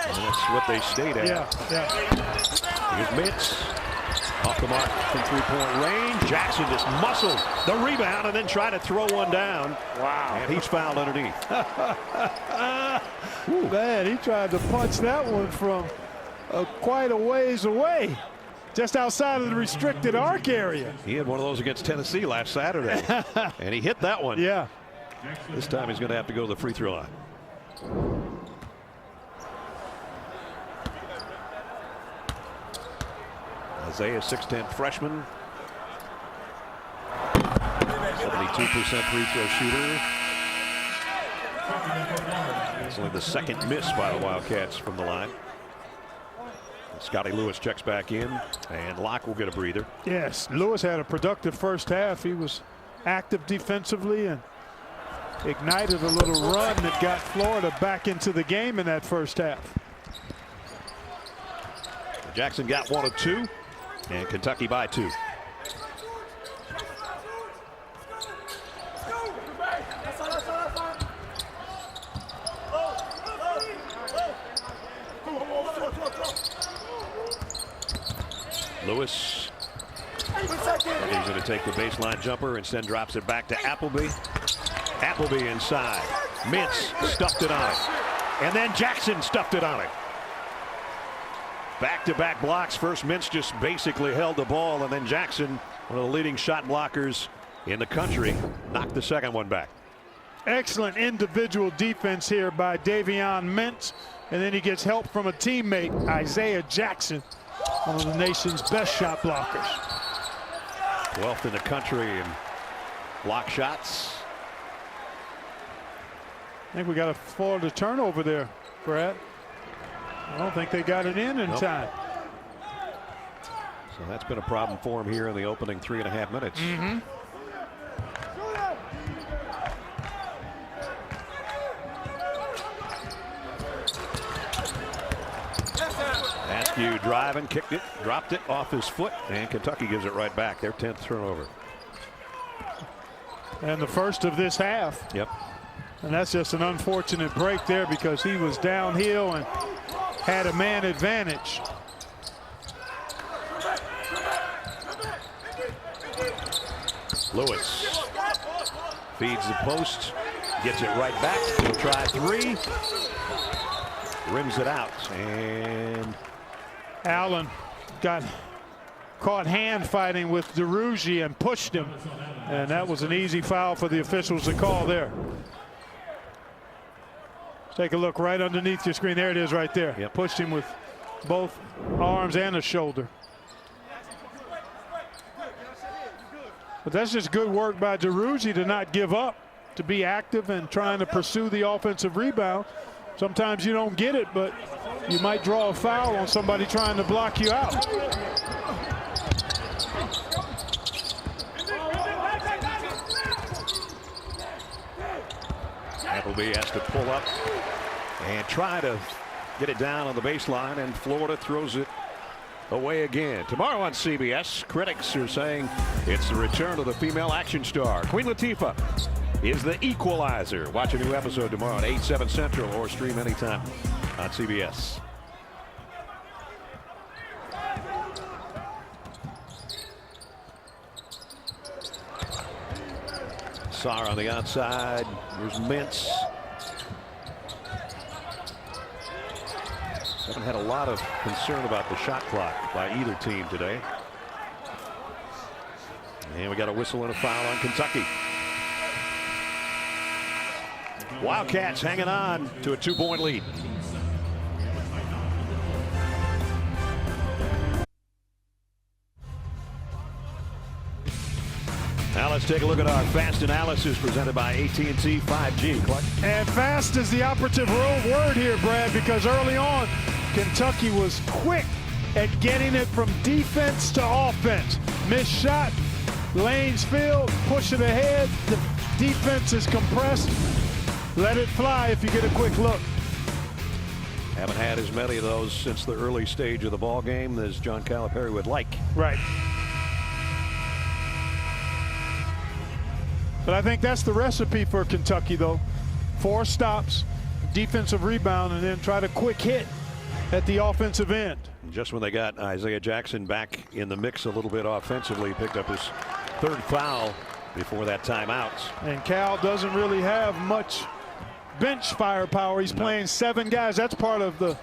And that's what they stayed at. Yeah. Here's Mintz off the mark from three-point range. Jackson just muscled the rebound and then tried to throw one down. Wow. And he's fouled underneath. Man, he tried to punch that one from quite a ways away. Just outside of the restricted arc area. He had one of those against Tennessee last Saturday. And he hit that one. Yeah. This time he's going to have to go to the free throw line. Isaiah, 6'10" freshman. 72% free throw shooter. It's only the second miss by the Wildcats from the line. Scotty Lewis checks back in, and Locke will get a breather. Yes, Lewis had a productive first half. He was active defensively and ignited a little run that got Florida back into the game in that first half. Jackson got 1 of 2, and Kentucky by 2. Lewis And he's going to take the baseline jumper, instead drops it back to Appleby. Appleby inside. Mintz stuffed it on it. And then Jackson stuffed it on it. Back-to-back blocks. First, Mintz just basically held the ball, and then Jackson, one of the leading shot blockers in the country, knocked the second one back. Excellent individual defense here by Davion Mintz, and then he gets help from a teammate, Isaiah Jackson, one of the nation's best shot blockers. 12th in the country in block shots. I think we got a Florida turnover there, Brad. I don't think they got it in time. So that's been a problem for him here in the opening 3.5 minutes. Askew driving, kicked it, dropped it off his foot, and Kentucky gives it right back. Their 10th turnover. And the first of this half. Yep. And that's just an unfortunate break there because he was downhill and had a man advantage. Lewis feeds the post, gets it right back. He'll try three. Rims it out, and Allen got caught hand fighting with DeRougy and pushed him, and that was an easy foul for the officials to call there. Take a look right underneath your screen. There it is right there. Yep. Pushed him with both arms and a shoulder. But that's just good work by DeRougy to not give up, to be active and trying to pursue the offensive rebound. Sometimes you don't get it, but you might draw a foul on somebody trying to block you out. Appleby has to pull up and try to get it down on the baseline, and Florida throws it away again. Tomorrow on CBS, critics are saying it's the return of the female action star. Queen Latifah is the equalizer. Watch a new episode tomorrow at 8/7 Central or stream anytime on CBS. Sarr on the outside. There's Mintz. Haven't had a lot of concern about the shot clock by either team today. And we got a whistle and a foul on Kentucky. Wildcats hanging on to a 2-point lead. Now let's take a look at our fast analysis presented by AT&T 5G. Clark. And fast is the operative word here, Brad, because early on, Kentucky was quick at getting it from defense to offense. Missed shot, lanes filled, push it ahead. The defense is compressed. Let it fly if you get a quick look. Haven't had as many of those since the early stage of the ball game as John Calipari would like. Right. But I think that's the recipe for Kentucky, though. 4 stops, defensive rebound, and then try to quick hit at the offensive end. Just when they got Isaiah Jackson back in the mix a little bit offensively, picked up his 3rd foul before that timeout. And Cal doesn't really have much bench firepower. He's playing 7 guys. That's part of the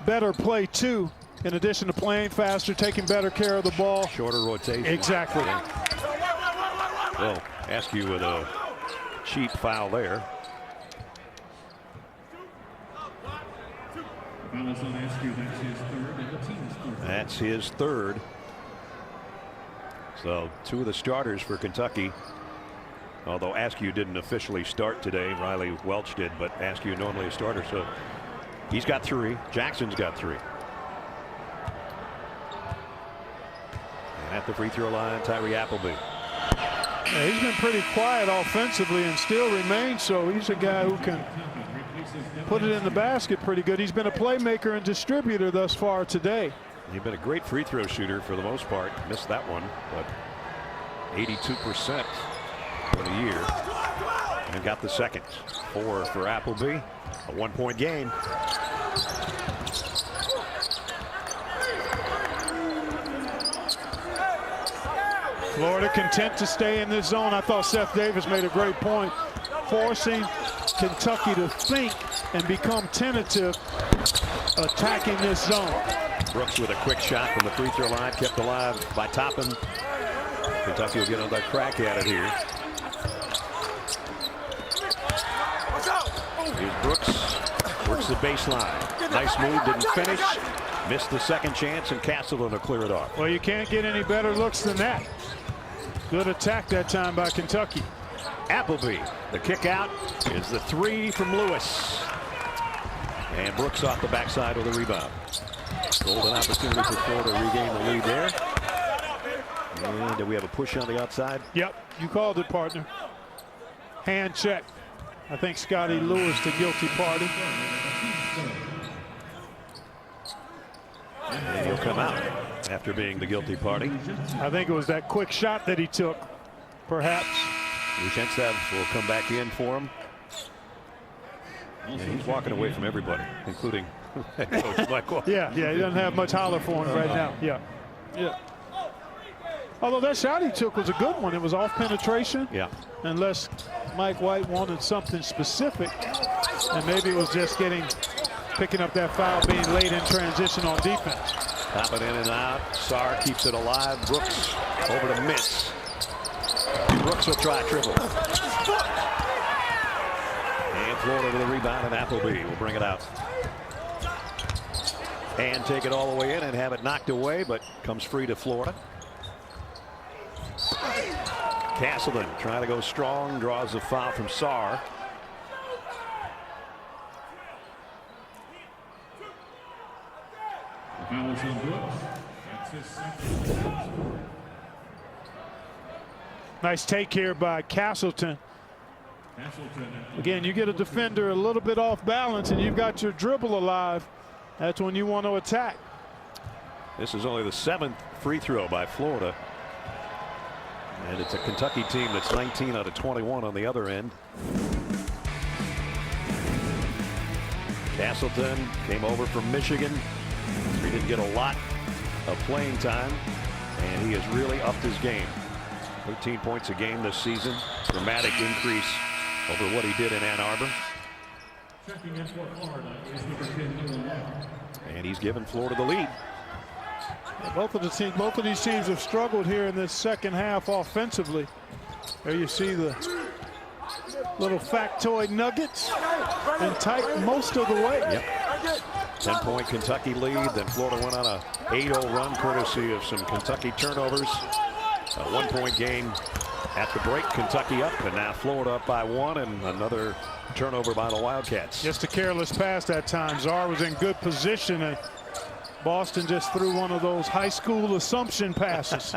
better play, too, in addition to playing faster, taking better care of the ball. Shorter rotation. Exactly. Well, Askew with a cheap foul there. That's his 3rd. So 2 of the starters for Kentucky. Although Askew didn't officially start today, Riley Welch did, but Askew normally a starter, so he's got 3. Jackson's got 3. And at the free throw line, Tyree Appleby. Yeah, he's been pretty quiet offensively and still remains so. He's a guy who can put it in the basket pretty good. He's been a playmaker and distributor thus far today. He's been a great free throw shooter for the most part. Missed that one, but 82% for the year. And got the second. 4 for Appleby. A 1-point game. Florida content to stay in this zone. I thought Seth Davis made a great point, forcing Kentucky to think and become tentative attacking this zone. Brooks with a quick shot from the free throw line, kept alive by Toppin. Kentucky will get another crack at it here. Here's Brooks. Works the baseline. Nice move, didn't finish. Missed the second chance, and Castleton will clear it off. Well, you can't get any better looks than that. Good attack that time by Kentucky. Appleby, the kick out is the three from Lewis. And Brooks off the backside with a rebound. Golden opportunity for Florida to regain the lead there. And do we have a push on the outside? Yep, you called it, partner. Hand check. I think Scotty Lewis the guilty party. And he'll come out after being the guilty party. I think it was that quick shot that he took, perhaps. Rushentsev will come back in for him. And he's walking away from everybody, including Coach Michael. Yeah, he doesn't have much holler for him right now. Yeah. Although that shot he took was a good one. It was off penetration. Yeah. Unless Mike White wanted something specific, and maybe it was just picking up that foul, being late in transition on defense. Toppin in and out. Sarr keeps it alive. Brooks over to Mintz. Brooks will try a triple. And Florida with a rebound, and Appleby will bring it out. And take it all the way in and have it knocked away, but comes free to Florida. Castleton trying to go strong, draws a foul from Sarr. Nice take here by Castleton. Again, you get a defender a little bit off balance and you've got your dribble alive. That's when you want to attack. This is only the 7th free throw by Florida. And it's a Kentucky team that's 19 out of 21 on the other end. Castleton came over from Michigan. He didn't get a lot of playing time, and he has really upped his game. 13 points a game this season. Dramatic increase over what he did in Ann Arbor. And he's given Florida the lead. Both of these teams have struggled here in this second half offensively. There you see the little factoid nuggets and tight most of the way. Yep. 10-point Kentucky lead. Then Florida went on a 8-0 run courtesy of some Kentucky turnovers. A 1-point game at the break. Kentucky up, and now Florida up by 1, and another turnover by the Wildcats. Just a careless pass that time. Sarr was in good position, and Boston just threw one of those high school assumption passes.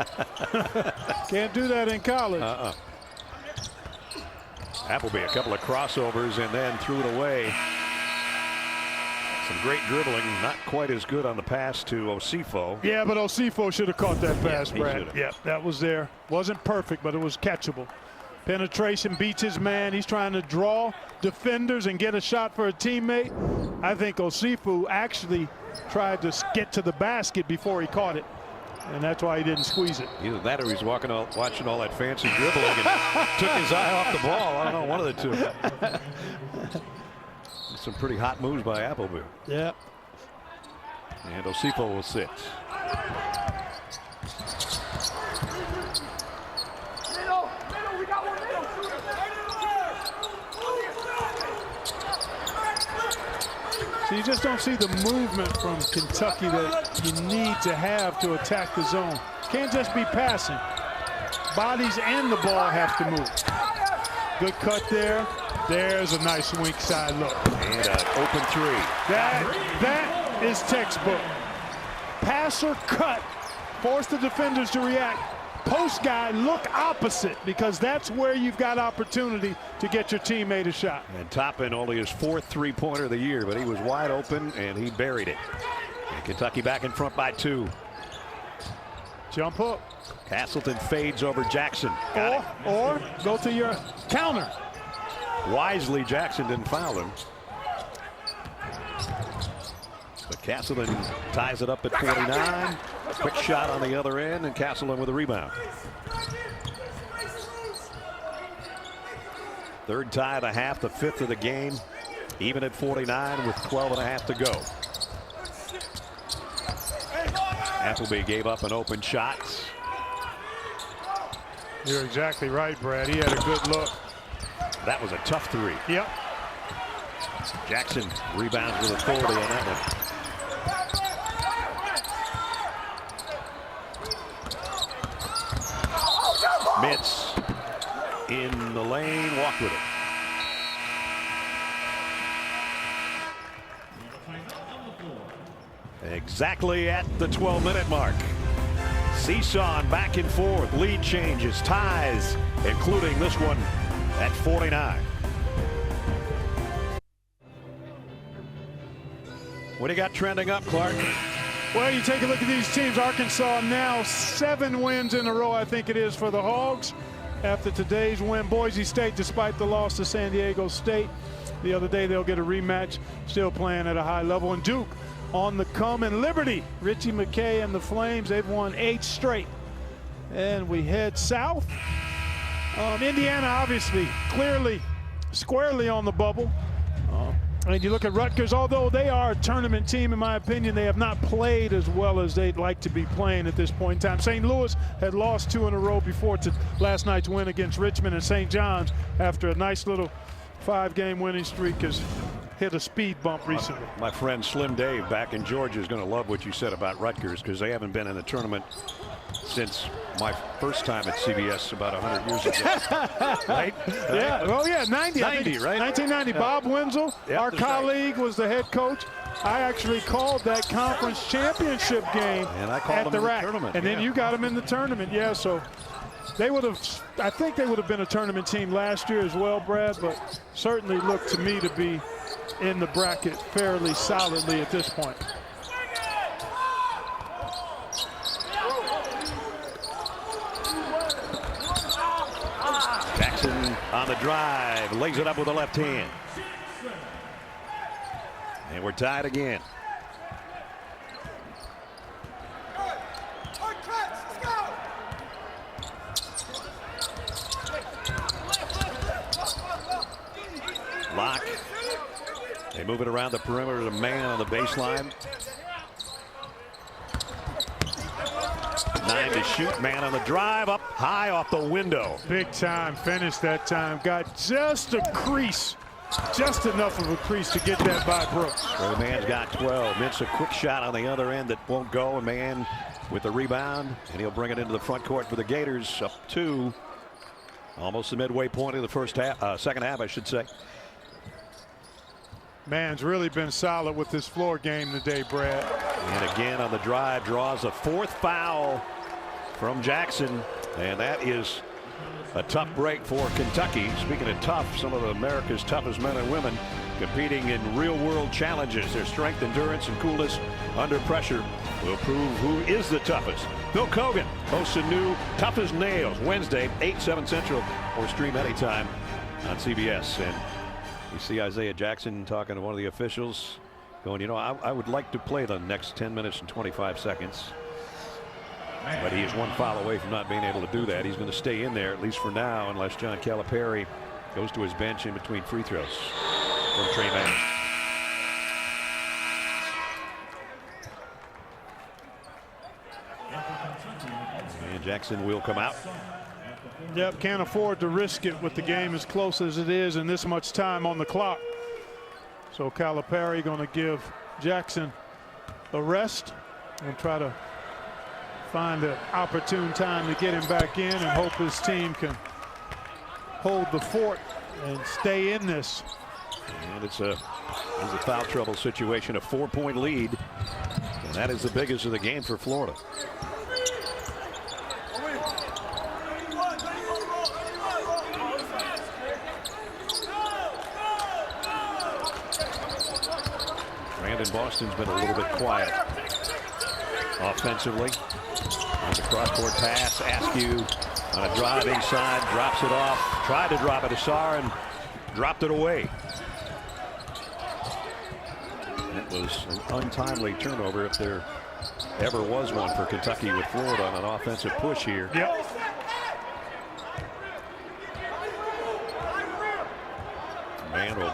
Can't do that in college. Appleby, a couple of crossovers, and then threw it away. Some great dribbling, not quite as good on the pass to Osifo. Yeah, but Osifo should have caught that pass, yeah, Brad. Yeah, that was there. Wasn't perfect, but it was catchable. Penetration beats his man. He's trying to draw defenders and get a shot for a teammate. I think Osifo actually tried to get to the basket before he caught it, and that's why he didn't squeeze it. Either that or he's watching all that fancy dribbling and took his eye off the ball. I don't know, one of the two. Some pretty hot moves by Appleby. Yeah. And Osifo will sit. So you just don't see the movement from Kentucky that you need to have to attack the zone. Can't just be passing. Bodies and the ball have to move. Good cut there. There's a nice wink side look. And an open three. That is textbook. Pass or cut. Force the defenders to react. Post guy, look opposite, because that's where you've got opportunity to get your teammate a shot. And Toppin only his 4th three-pointer of the year, but he was wide open and he buried it. And Kentucky back in front by 2. Jump hook. Castleton fades over Jackson. Or go to your counter. Wisely, Jackson didn't foul him. But Castleton ties it up at 49. Quick shot on the other end, and Castleton with a rebound. Third tie of the half, the fifth of the game. Even at 49 with 12.5 to go. Appleby gave up an open shot. You're exactly right, Brad. He had a good look. That was a tough three. Yep. Jackson rebounds with authority on that one. Mintz in the lane, walk with it. Exactly at the 12-minute mark. Seesawing back and forth, lead changes, ties, including this one at 49. What do you got trending up, Clark? Well, you take a look at these teams. Arkansas now 7 wins in a row, I think it is, for the Hogs. After today's win, Boise State, despite the loss to San Diego State the other day, they'll get a rematch, still playing at a high level. And Duke on the come, and Liberty, Richie McKay and the Flames, they've won 8 straight. And we head south. Indiana, obviously, clearly, squarely on the bubble. And you look at Rutgers, although they are a tournament team, in my opinion, they have not played as well as they'd like to be playing at this point in time. St. Louis had lost 2 in a row before to last night's win against Richmond, and St. John's, after a nice little 5-game winning streak, has hit a speed bump recently. My friend Slim Dave back in Georgia is going to love what you said about Rutgers, because they haven't been in the tournament since my first time at CBS about 100 years ago. Right? Yeah. Oh, yeah. 90, right? 1990. Yeah. Bob Wenzel, our colleague, was the head coach. I actually called that conference championship game at the rack. And then you got them in the tournament. Yeah, so they would have, I think they would have been a tournament team last year as well, Brad, but certainly looked to me to be in the bracket fairly solidly at this point. Jackson on the drive, lays it up with the left hand. And we're tied again. Lock. They move it around the perimeter to Mann on the baseline. 9 to shoot. Mann on the drive, up high off the window. Big time finish that time. Got just a crease. Just enough of a crease to get that by Brooks. Trey Mann's got 12. Mintz a quick shot on the other end that won't go. And Mann with the rebound. And he'll bring it into the front court for the Gators. Up 2. Almost the midway point of the first half, second half, I should say. Mann's really been solid with this floor game today, Brad. And again on the drive, draws a 4th foul from Jackson. And that is a tough break for Kentucky. Speaking of tough, some of America's toughest men and women competing in real-world challenges. Their strength, endurance, and coolness under pressure will prove who is the toughest. Phil Kogan hosts a new Tough as Nails Wednesday, 8/7 Central, or stream anytime on CBS. And you see Isaiah Jackson talking to one of the officials, going, you know, I would like to play the next 10 minutes and 25 seconds. But he is 1 foul away from not being able to do that. He's going to stay in there, at least for now, unless John Calipari goes to his bench in between free throws from Trey Mann. And Jackson will come out. Yep, can't afford to risk it with the game as close as it is and this much time on the clock. So Calipari going to give Jackson a rest and try to find an opportune time to get him back in and hope his team can hold the fort and stay in this. And it's a foul trouble situation, a 4-point lead. And that is the biggest of the game for Florida. Brandon Boston's been a little bit quiet offensively. On the cross-court pass, Askew on a drive inside, drops it off, tried to drop it to Sarr and dropped it away. It was an untimely turnover, if there ever was one for Kentucky, with Florida on an offensive push here. Yep.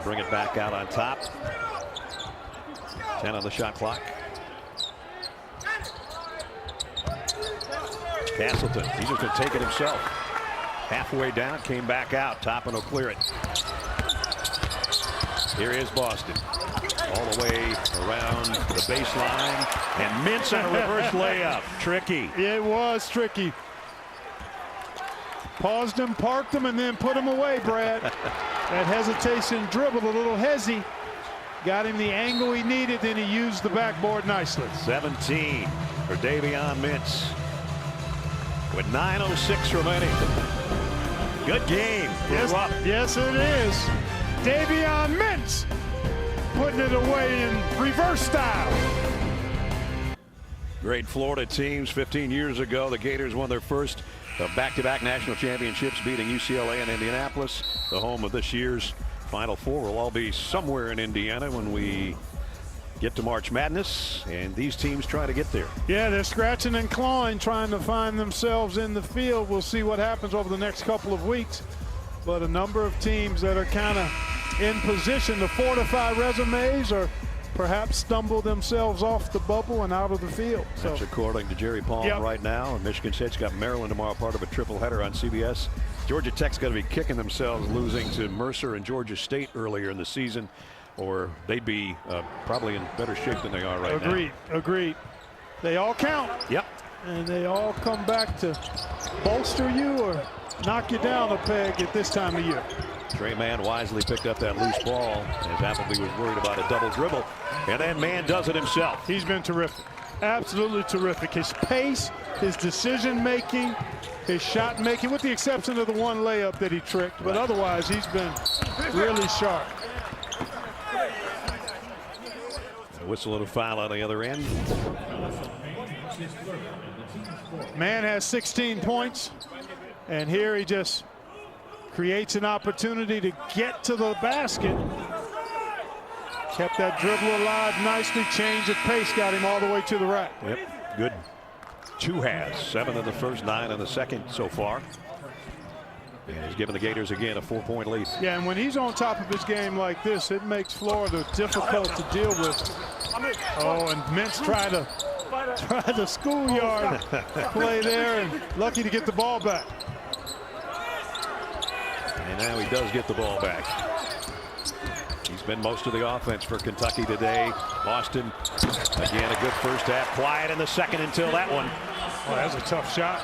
bring it back out on top. 10 on the shot clock. Castleton, he's just going to take it himself. Halfway down, came back out. Toppin will clear it. Here is Boston. All the way around the baseline. And Mintz on a reverse layup. Tricky. It was tricky. Paused him, parked him, and then put him away, Brad. That hesitation dribbled a little hezzy. Got him the angle he needed, then he used the backboard nicely. 17 for Davion Mintz. With 9:06 remaining. Good game. Yes, it is. Davion Mintz putting it away in reverse style. Great Florida teams. 15 years ago, the Gators won their first back-to-back national championships, beating UCLA and Indianapolis. The home of this year's Final Four will all be somewhere in Indiana when we get to March Madness, and these teams try to get there. Yeah, they're scratching and clawing, trying to find themselves in the field. We'll see what happens over the next couple of weeks. But a number of teams that are kind of in position to fortify resumes or perhaps stumble themselves off the bubble and out of the field. That's according to Jerry Palm right now. And Michigan State's got Maryland tomorrow, part of a triple header on CBS. Georgia Tech's got to be kicking themselves losing to Mercer and Georgia State earlier in the season, or they'd be probably in better shape than they are right now. Agreed. They all count. Yep. And they all come back to bolster you or knock you down a peg at this time of year. Trey Mann wisely picked up that loose ball as Appleby was worried about a double dribble. And then Mann does it himself. He's been terrific. Absolutely terrific. His pace, his decision making, his shot making, with the exception of the one layup that he tricked. But otherwise, he's been really sharp. A whistle and a foul on the other end. Mann has 16 points. And here he just creates an opportunity to get to the basket. Kept that dribble alive nicely. Change of pace got him all the way to the rack. Yep, good. 2 halves, 7 in the first, 9 in the second so far. And he's giving the Gators again a 4-point lead. Yeah, and when he's on top of his game like this, it makes Florida difficult to deal with. Oh, and Mintz tried the schoolyard play there, and lucky to get the ball back. And now he does get the ball back. He's been most of the offense for Kentucky today. Boston, again, a good first half. Quiet in the second until that one. Oh, that's a tough shot.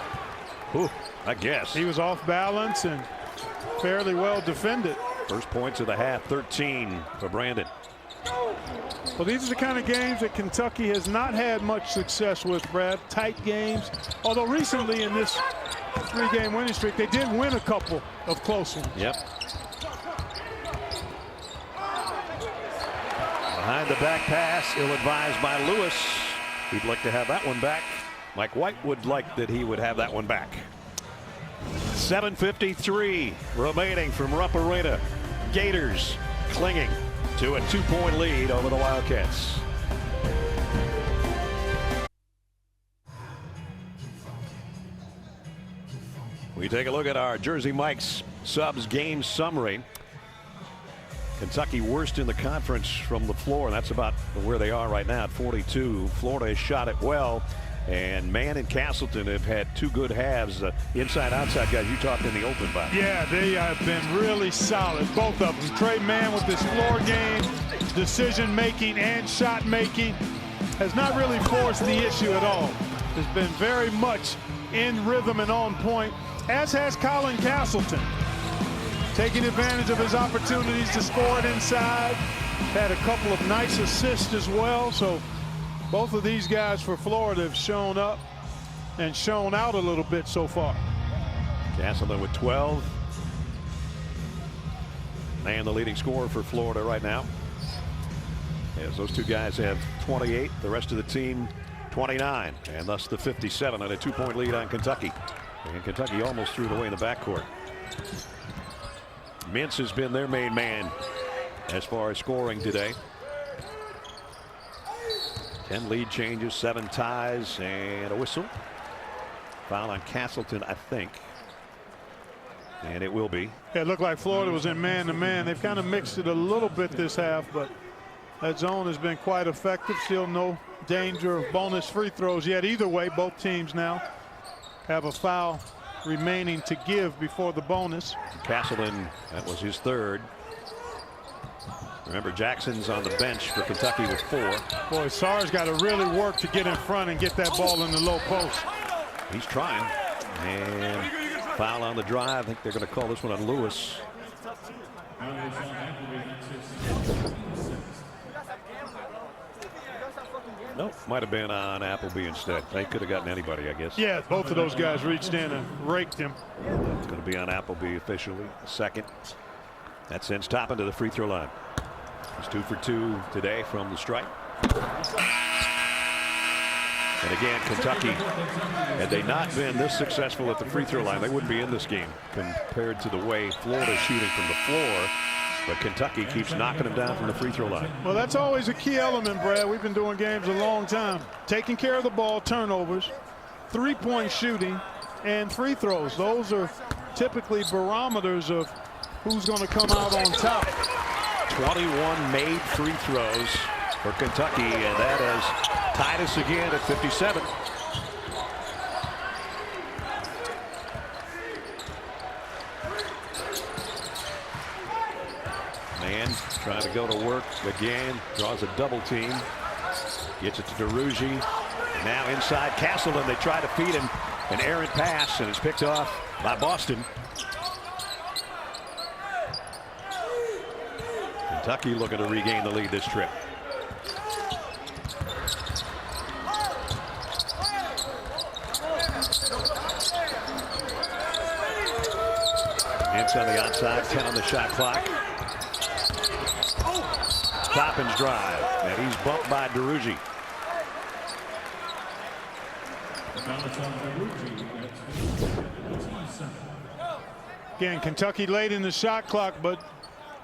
Ooh, I guess. He was off balance and fairly well defended. First points of the half, 13 for Brandon. Well, these are the kind of games that Kentucky has not had much success with, Brad. Tight games. Although recently in this 3-game winning streak, they did win a couple of close ones. Yep. Behind the back pass, ill-advised by Lewis. He'd like to have that one back. Mike White would like that he would have that one back. 7:53 remaining from Rupp Arena. Gators clinging to a 2-point lead over the Wildcats. We take a look at our Jersey Mike's subs game summary. Kentucky worst in the conference from the floor, and that's about where they are right now at 42. Florida has shot it well, and Mann and Castleton have had 2 good halves. Inside-outside guys you talked in the open about. Yeah, they have been really solid, both of them. Trey Mann with this floor game, decision-making and shot-making, has not really forced the issue at all. Has been very much in rhythm and on point, as has Colin Castleton. Taking advantage of his opportunities to score it inside. Had a couple of nice assists as well. So both of these guys for Florida have shown up and shown out a little bit so far. Castleton with 12. Mann the leading scorer for Florida right now. As those 2 guys have 28. The rest of the team 29. And thus the 57 on a 2-point lead on Kentucky. And Kentucky almost threw it away in the backcourt. Mintz has been their main man as far as scoring today. 10 lead changes, 7 ties, and a whistle. Foul on Castleton, I think. And it will be. Yeah, it looked like Florida was in man-to-man. They've kind of mixed it a little bit this half, but that zone has been quite effective. Still no danger of bonus free throws yet. Either way, both teams now have a foul remaining to give before the bonus. Castleton, that was his third. Remember, Jackson's on the bench for Kentucky with 4. Boy, Sarr's got to really work to get in front and get that ball in the low post. He's trying. And foul on the drive. I think they're going to call this one on Lewis. Nope, might have been on Appleby instead. They could have gotten anybody, I guess. Yeah, both of those guys reached in and raked him. It's going to be on Appleby officially. Second. That sends Toppin to the free throw line. He's 2 for 2 today from the stripe. And again, Kentucky, had they not been this successful at the free throw line, they wouldn't be in this game compared to the way Florida's shooting from the floor. But Kentucky keeps knocking them down from the free throw line. Well, that's always a key element, Brad. We've been doing games a long time. Taking care of the ball, turnovers, three-point shooting, and free throws. Those are typically barometers of who's going to come out on top. 21 made free throws for Kentucky, and that has tied us again at 57. Mann trying to go to work again, draws a double team, gets it to DeRougie. Now inside Castleton, they try to feed him an errant pass, and it's picked off by Boston. Kentucky looking to regain the lead this trip. Mintz on the outside, 10 on the shot clock. Toppin's drive, and he's bumped by DeRougie. Again, Kentucky late in the shot clock, but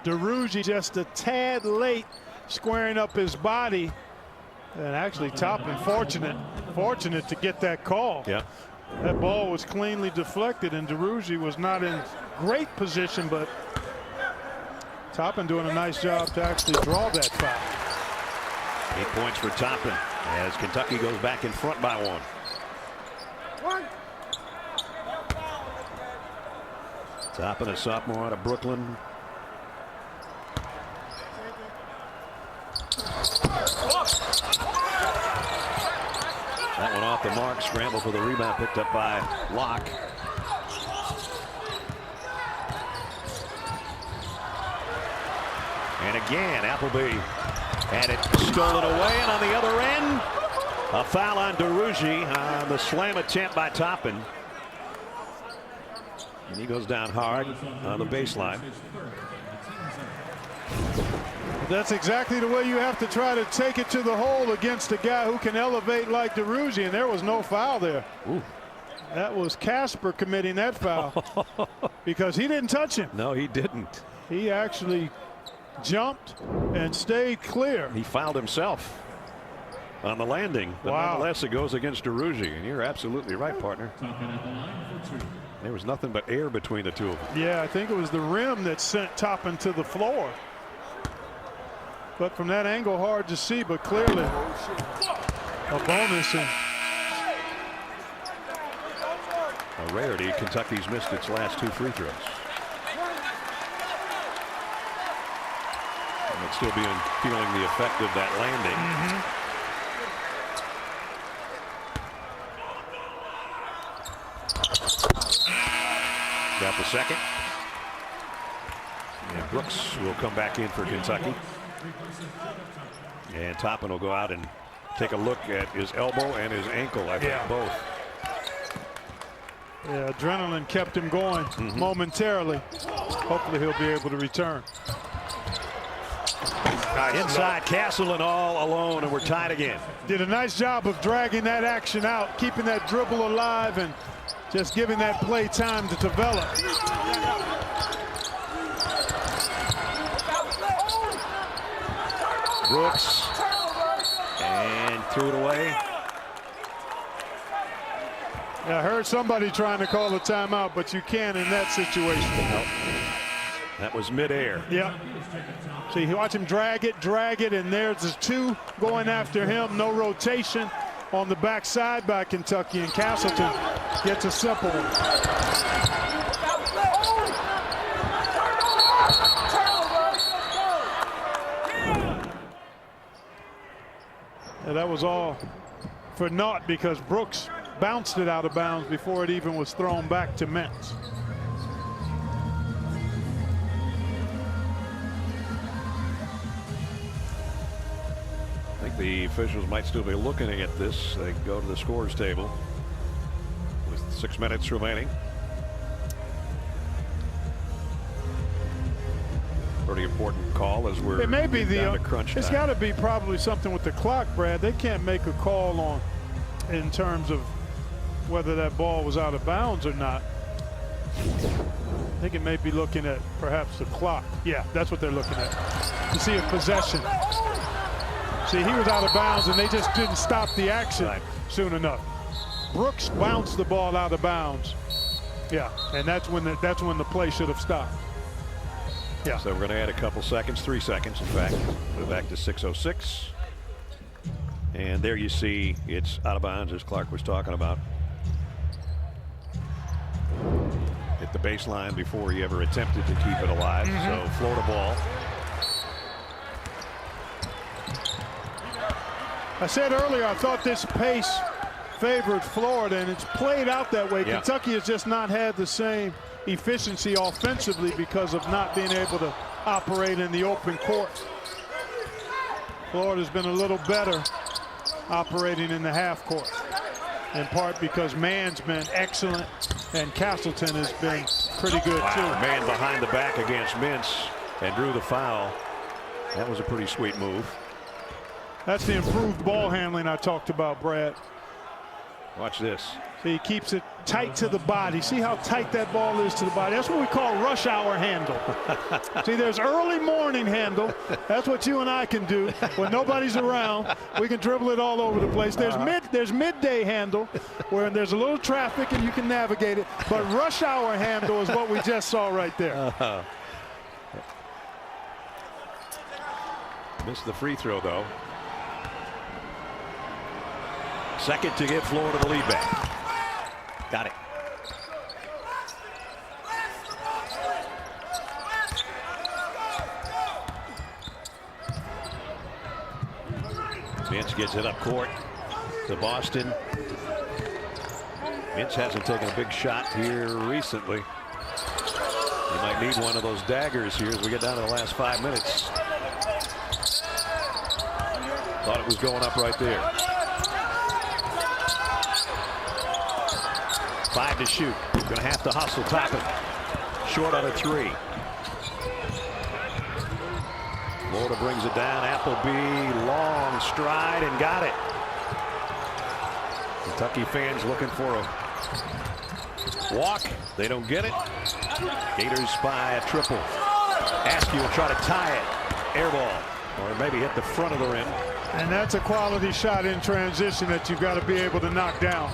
DeRougie just a tad late squaring up his body. And actually Toppin fortunate to get that call. Yeah. That ball was cleanly deflected, and DeRougie was not in great position, but Toppin doing a nice job to actually draw that foul. 8 points for Toppin as Kentucky goes back in front by 1. Toppin, a sophomore out of Brooklyn. That one off the mark. Scramble for the rebound, picked up by Locke. And again, Appleby had it stolen away, and on the other end, a foul on DeRougie on the slam attempt by Toppin. And he goes down hard on the baseline. That's exactly the way you have to try to take it to the hole against a guy who can elevate like DeRougie, and there was no foul there. Ooh. That was Casper committing that foul because he didn't touch him. No, he didn't. He actually jumped and stayed clear. He fouled himself on the landing, but nonetheless it goes against DeRougie, and you're absolutely right, partner. There was nothing but air between the two of them. Yeah, I think it was the rim that sent Toppin to the floor. But from that angle, hard to see, but clearly a bonus. And a rarity. Kentucky's missed its last 2 free throws. And it's still feeling the effect of that landing. Got the second. And Brooks will come back in for Kentucky. And Toppin will go out and take a look at his elbow and his ankle. I think both. Yeah, adrenaline kept him going momentarily. Hopefully he'll be able to return. Inside Castleton all alone, and we're tied again. Did a nice job of dragging that action out, keeping that dribble alive, and just giving that play time to develop. Brooks, and threw it away. I heard somebody trying to call a timeout, but you can't in that situation. Nope. That was midair. Yep. See, watch him drag it, and there's the two going after him. No rotation on the backside by Kentucky, and Castleton gets a simple one. And that was all for naught because Brooks bounced it out of bounds before it even was thrown back to Mintz. I think the officials might still be looking at this. They go to the scores table with 6 minutes remaining. Pretty important call as we're it may be down to crunch time. It's got to be probably something with the clock, Brad. They can't make a call on in terms of whether that ball was out of bounds or not. I think it may be looking at perhaps the clock. Yeah, that's what they're looking at to see if possession. See, he was out of bounds, and they just didn't stop the action soon enough. Brooks bounced the ball out of bounds. Yeah, and that's when the play should have stopped. Yeah. So we're going to add a couple seconds, 3 seconds, in fact. Put it back to 6:06. And there you see it's out of bounds, as Clark was talking about. Hit the baseline before he ever attempted to keep it alive. So Florida ball. I said earlier I thought this pace favored Florida, and it's played out that way. Yeah. Kentucky has just not had the same efficiency offensively because of not being able to operate in the open court. Florida's been a little better operating in the half court, in part because Mann's been excellent and Castleton has been pretty good too. Man behind the back against Mintz and drew the foul. That was a pretty sweet move. That's the improved ball handling I talked about, Brad. Watch this. See, he keeps it tight to the body. See how tight that ball is to the body? That's what we call rush hour handle. See, there's early morning handle. That's what you and I can do when nobody's around. We can dribble it all over the place. There's midday handle where there's a little traffic and you can navigate it. But rush hour handle is what we just saw right there. Missed the free throw, though. Second to give Florida the lead back. Got it. Mintz gets it up court to Boston. Mintz hasn't taken a big shot here recently. He might need one of those daggers here as we get down to the last 5 minutes. Thought it was going up right there. 5 to shoot. Gonna have to hustle Toppin. Short on a 3. Florida brings it down. Appleby, long stride, and got it. Kentucky fans looking for a walk. They don't get it. Gators by a triple. Askew will try to tie it. Air ball. Or maybe hit the front of the rim. And that's a quality shot in transition that you've got to be able to knock down.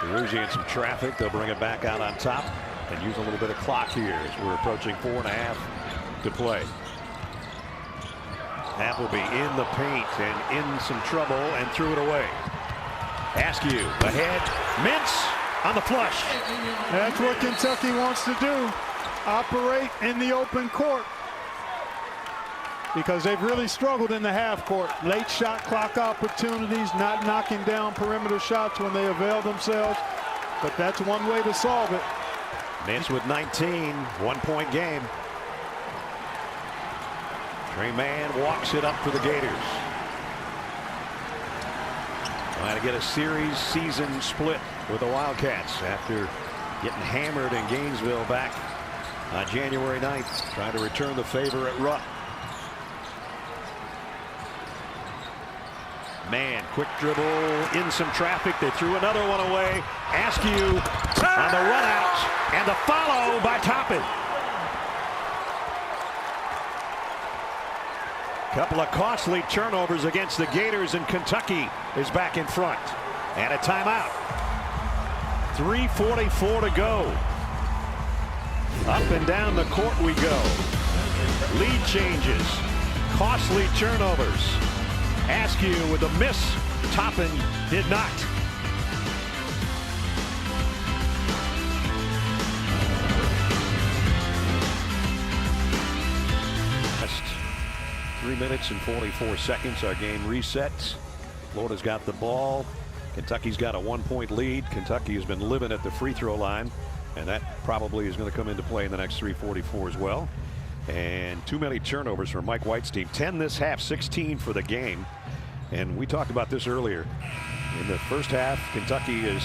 Perugia in some traffic. They'll bring it back out on top and use a little bit of clock here as we're approaching 4.5 to play. Appleby in the paint and in some trouble and threw it away. Askew ahead. Mintz on the flush. That's what Kentucky wants to do. Operate in the open court. Because they've really struggled in the half court. Late shot clock opportunities, not knocking down perimeter shots when they avail themselves. But that's one way to solve it. Mintz with 19, 1-point game. Trey Mann walks it up for the Gators. Trying to get a series season split with the Wildcats after getting hammered in Gainesville back on January 9th. Trying to return the favor at Rupp. Man, quick dribble, in some traffic. They threw another one away. Askew on the run out, and the follow by Toppin. Couple of costly turnovers against the Gators, and Kentucky is back in front. And a timeout. 3:44 to go. Up and down the court we go. Lead changes. Costly turnovers. Askew with a miss. Toppin did not. Just 3 minutes and 44 seconds. Our game resets. Florida's got the ball. Kentucky's got a 1-point lead. Kentucky has been living at the free throw line, and that probably is going to come into play in the next 3:44 as well. And too many turnovers for Mike White's team. 10 this half, 16 for the game. And we talked about this earlier. In the first half, Kentucky is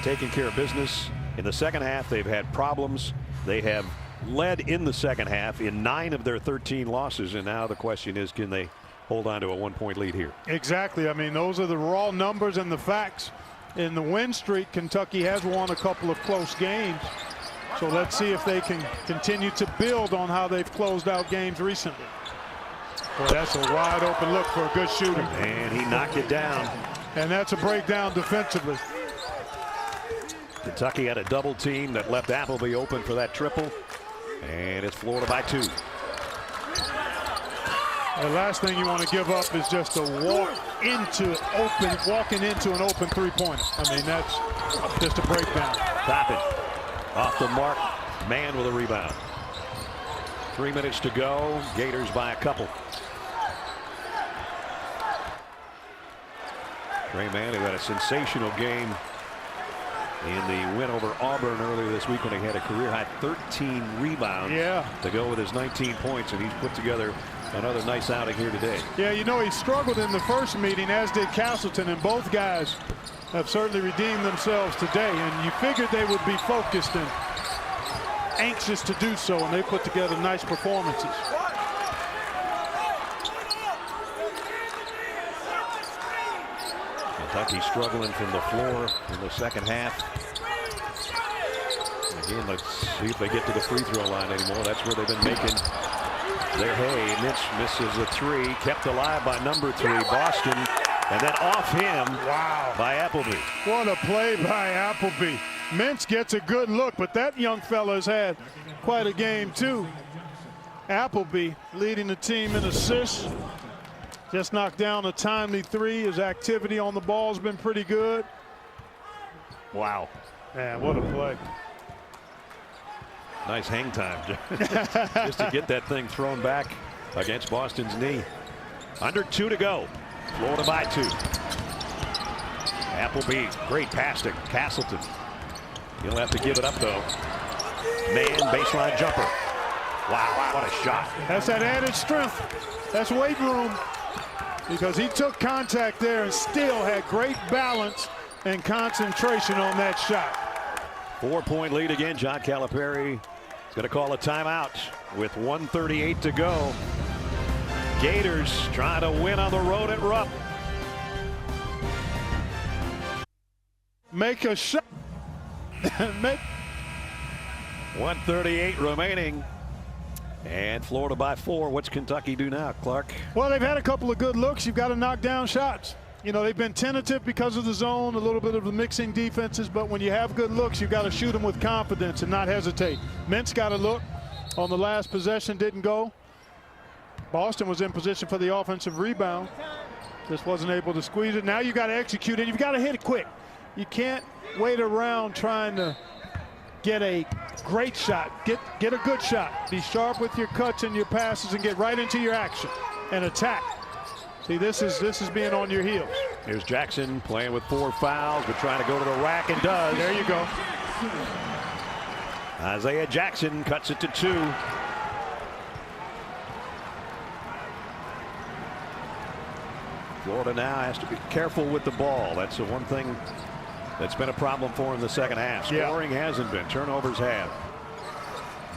taking care of business. In the second half, they've had problems. They have led in the second half in 9 of their 13 losses. And now the question is, can they hold on to a 1-point lead here? Exactly. I mean, those are the raw numbers and the facts. In the win streak, Kentucky has won a couple of close games. So let's see if they can continue to build on how they've closed out games recently. Boy, that's a wide open look for a good shooter. And he knocked it down. And that's a breakdown defensively. Kentucky had a double team that left Appleby open for that triple. And it's Florida by 2. The last thing you want to give up is just to walking into an open three-pointer. I mean, that's just a breakdown. Toppin off the mark. Mann with a rebound. 3 minutes to go. Gators by a couple. Trey Mann, who had a sensational game in the win over Auburn earlier this week when he had a career-high 13 rebounds to go with his 19 points, and he's put together another nice outing here today. Yeah, you know, he struggled in the first meeting, as did Castleton, and both guys have certainly redeemed themselves today, and you figured they would be focused and anxious to do so, and they put together nice performances. Kentucky struggling from the floor in the second half. Again, let's see if they get to the free throw line anymore. That's where they've been making their hay. Mintz misses a 3, kept alive by number 3, Boston, and then off him by Appleby. What a play by Appleby. Mintz gets a good look, but that young fella's had quite a game too. Appleby leading the team in assists. Just knocked down a timely 3. His activity on the ball has been pretty good. Wow. Man, what a play. Nice hang time just to get that thing thrown back against Boston's knee. Under 2 to go. Florida by 2. Appleby, great pass to Castleton. He'll have to give it up though. Mann, baseline jumper. Wow, what a shot. That's that added strength. That's weight room. Because he took contact there and still had great balance and concentration on that shot. 4-point lead again. John Calipari is going to call a timeout with 1:38 to go. Gators trying to win on the road at Rupp. Make a shot. 1:38 remaining. And Florida by 4. What's Kentucky do now, Clark? Well, they've had a couple of good looks. You've got to knock down shots. You know, they've been tentative because of the zone, a little bit of the mixing defenses, but when you have good looks, you've got to shoot them with confidence and not hesitate. Mintz got a look on the last possession, didn't go. Boston was in position for the offensive rebound. Just wasn't able to squeeze it. Now you got to execute it. You've got to hit it quick. You can't wait around trying to get a great shot. Get a good shot. Be sharp with your cuts and your passes and get right into your action and attack. See, this is being on your heels. Here's Jackson playing with 4 fouls, but trying to go to the rack and does. There you go. Isaiah Jackson cuts it to 2. Florida now has to be careful with the ball. That's the one thing that's been a problem for him in the second half. Scoring hasn't been. Turnovers have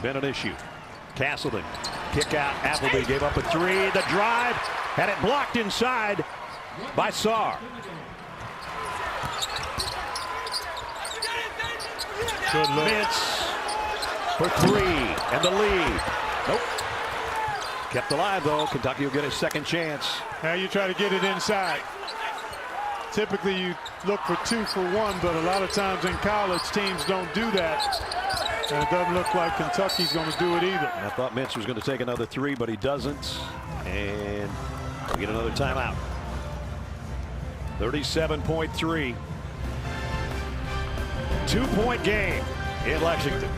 been an issue. Castleton, kick out. Appleby gave up a 3. The drive had it blocked inside by Sarr. Good look. Mintz for 3 and the lead. Nope. Kept alive, though. Kentucky will get a second chance. Now you try to get it inside. Typically, you look for 2 for 1, but a lot of times in college, teams don't do that. And it doesn't look like Kentucky's going to do it either. I thought Mintz was going to take another 3, but he doesn't. And we get another timeout. 37.3. 2-point game in Lexington.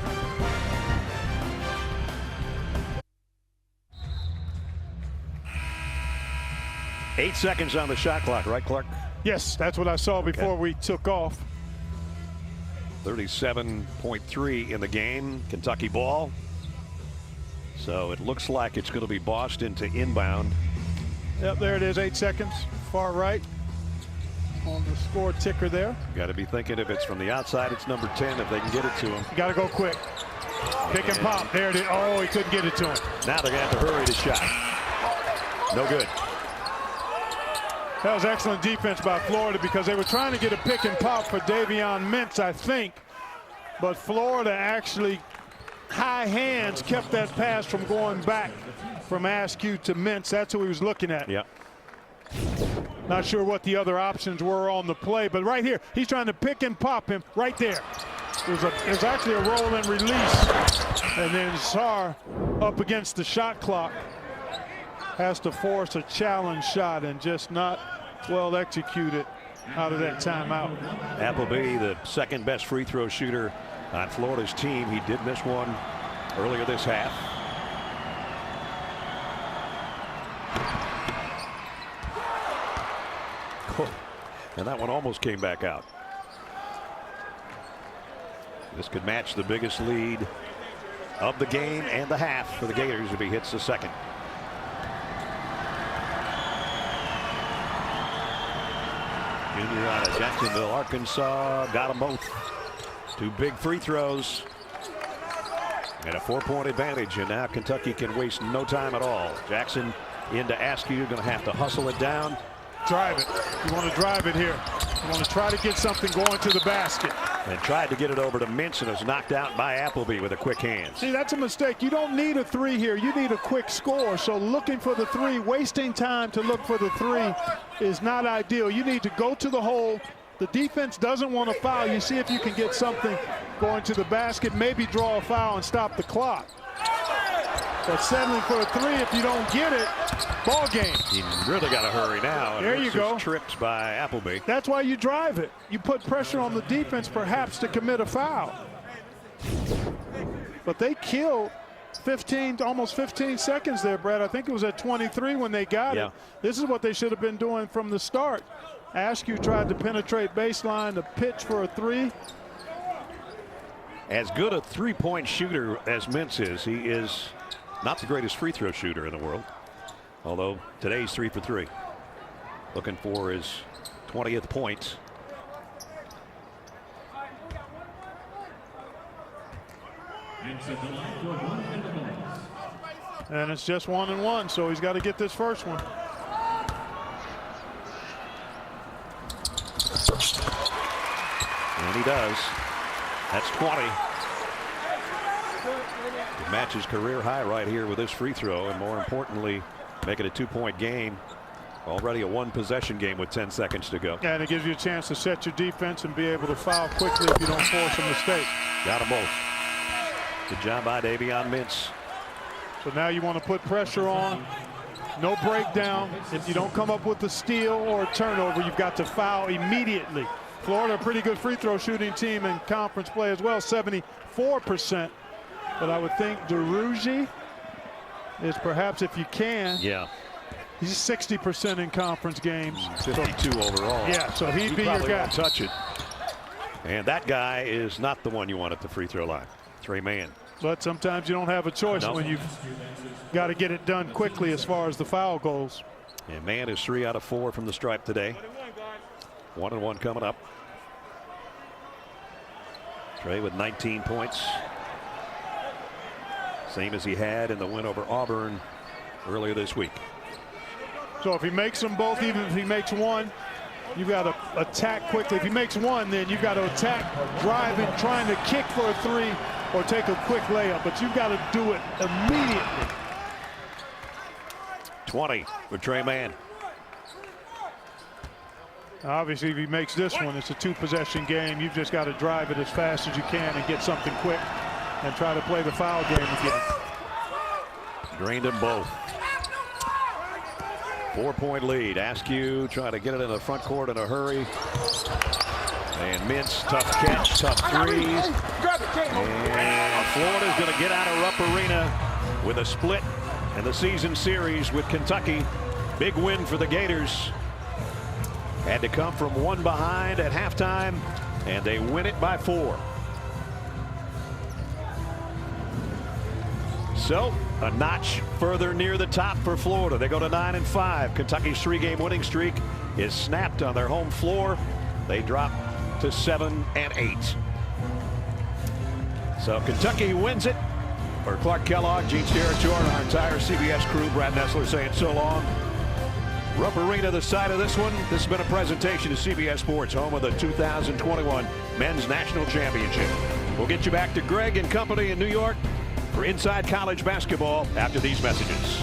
Eight seconds on the shot clock, right, Clark? Yes, that's what I saw before we took off. 37.3 in the game. Kentucky ball. So it looks like it's going to be Boston to inbound. Yep, there it is. 8 seconds. Far right on the score ticker there. Got to be thinking if it's from the outside, it's number 10 if they can get it to him. You got to go quick. Pick and pop. There it is. Oh, he couldn't get it to him. Now they're going to have to hurry the shot. No good. That was excellent defense by Florida because they were trying to get a pick and pop for Mintz, I think. But Florida actually, high hands, kept that pass from going back from Askew to Mintz. That's who he was looking at. Yeah. Not sure what the other options were on the play, but right here, he's trying to pick and pop him right there. It was actually a roll and release. And then Sarr up against the shot clock has to force a challenge shot and just not well executed out of that timeout. Appleby, the second best free throw shooter on Florida's team. He did miss one earlier this half. And that one almost came back out. This could match the biggest lead of the game and the half for the Gators if he hits the second. Junior out of Jacksonville, Arkansas, got them both. 2 big free throws and a 4-point advantage, and now Kentucky can waste no time at all. Jackson into Askew, going to have to hustle it down. Drive it. You want to drive it here. You want to try to get something going to the basket. And tried to get it over to Mintz and was knocked out by Appleby with a quick hand. See, that's a mistake. You don't need a 3 here. You need a quick score. So looking for the 3, wasting time to look for the 3 is not ideal. You need to go to the hole. The defense doesn't want to foul. You see if you can get something going to the basket, maybe draw a foul and stop the clock. But settling for a 3, if you don't get it, ball game. You really got to hurry now. There you go. Tripped by Appleby. That's why you drive it. You put pressure on the defense, perhaps, to commit a foul. But they killed 15, almost 15 seconds there, Brad. I think it was at 23 when they got it. This is what they should have been doing from the start. Askew tried to penetrate baseline to pitch for a 3. As good a 3-point shooter as Mintz is, he is not the greatest free throw shooter in the world. Although today's 3 for 3. Looking for his 20th point. And it's just 1 and 1, so he's got to get this first one. And he does. That's 20. It matches career high right here with this free throw, and more importantly, make it a 2-point game. Already a 1-possession game with 10 seconds to go. And it gives you a chance to set your defense and be able to foul quickly if you don't force a mistake. Got them both. Good job by Mintz. So now you want to put pressure on. No breakdown. If you don't come up with a steal or a turnover, you've got to foul immediately. Florida, a pretty good free throw shooting team in conference play as well, 74%. But I would think DeRougie is perhaps, if you can. Yeah. He's 60% in conference games. 52 overall. Yeah, so he'd be your guy. Won't touch it. And that guy is not the one you want at the free throw line. Trey Mann. But sometimes you don't have a choice when you've got to get it done quickly as far as the foul goes. And Mann is 3 out of 4 from the stripe today. 1 and 1 coming up. Trey with 19 points. Same as he had in the win over Auburn earlier this week. So if he makes them both, even if he makes one, you've got to attack quickly. If he makes one, then you've got to attack, driving, trying to kick for a 3 or take a quick layup. But you've got to do it immediately. 20 for Trey Mann. Obviously, if he makes this one, it's a 2-possession game. You've just got to drive it as fast as you can and get something quick and try to play the foul game again. Drained them both. 4-point lead. Askew trying to get it in the front court in a hurry. And Mintz, tough catch, tough threes. And Florida's going to get out of Rupp Arena with a split in the season series with Kentucky. Big win for the Gators. Had to come from 1 behind at halftime, and they win it by 4. So a notch further near the top for Florida. They go to 9-5. Kentucky's 3-game winning streak is snapped on their home floor. They drop to 7-8. So Kentucky wins it. For Clark Kellogg, Gene Steratore, and our entire CBS crew, Brad Nessler saying so long. Rupp Arena, the side of this one. This has been a presentation of CBS Sports, home of the 2021 Men's National Championship. We'll get you back to Greg and company in New York for Inside College Basketball after these messages.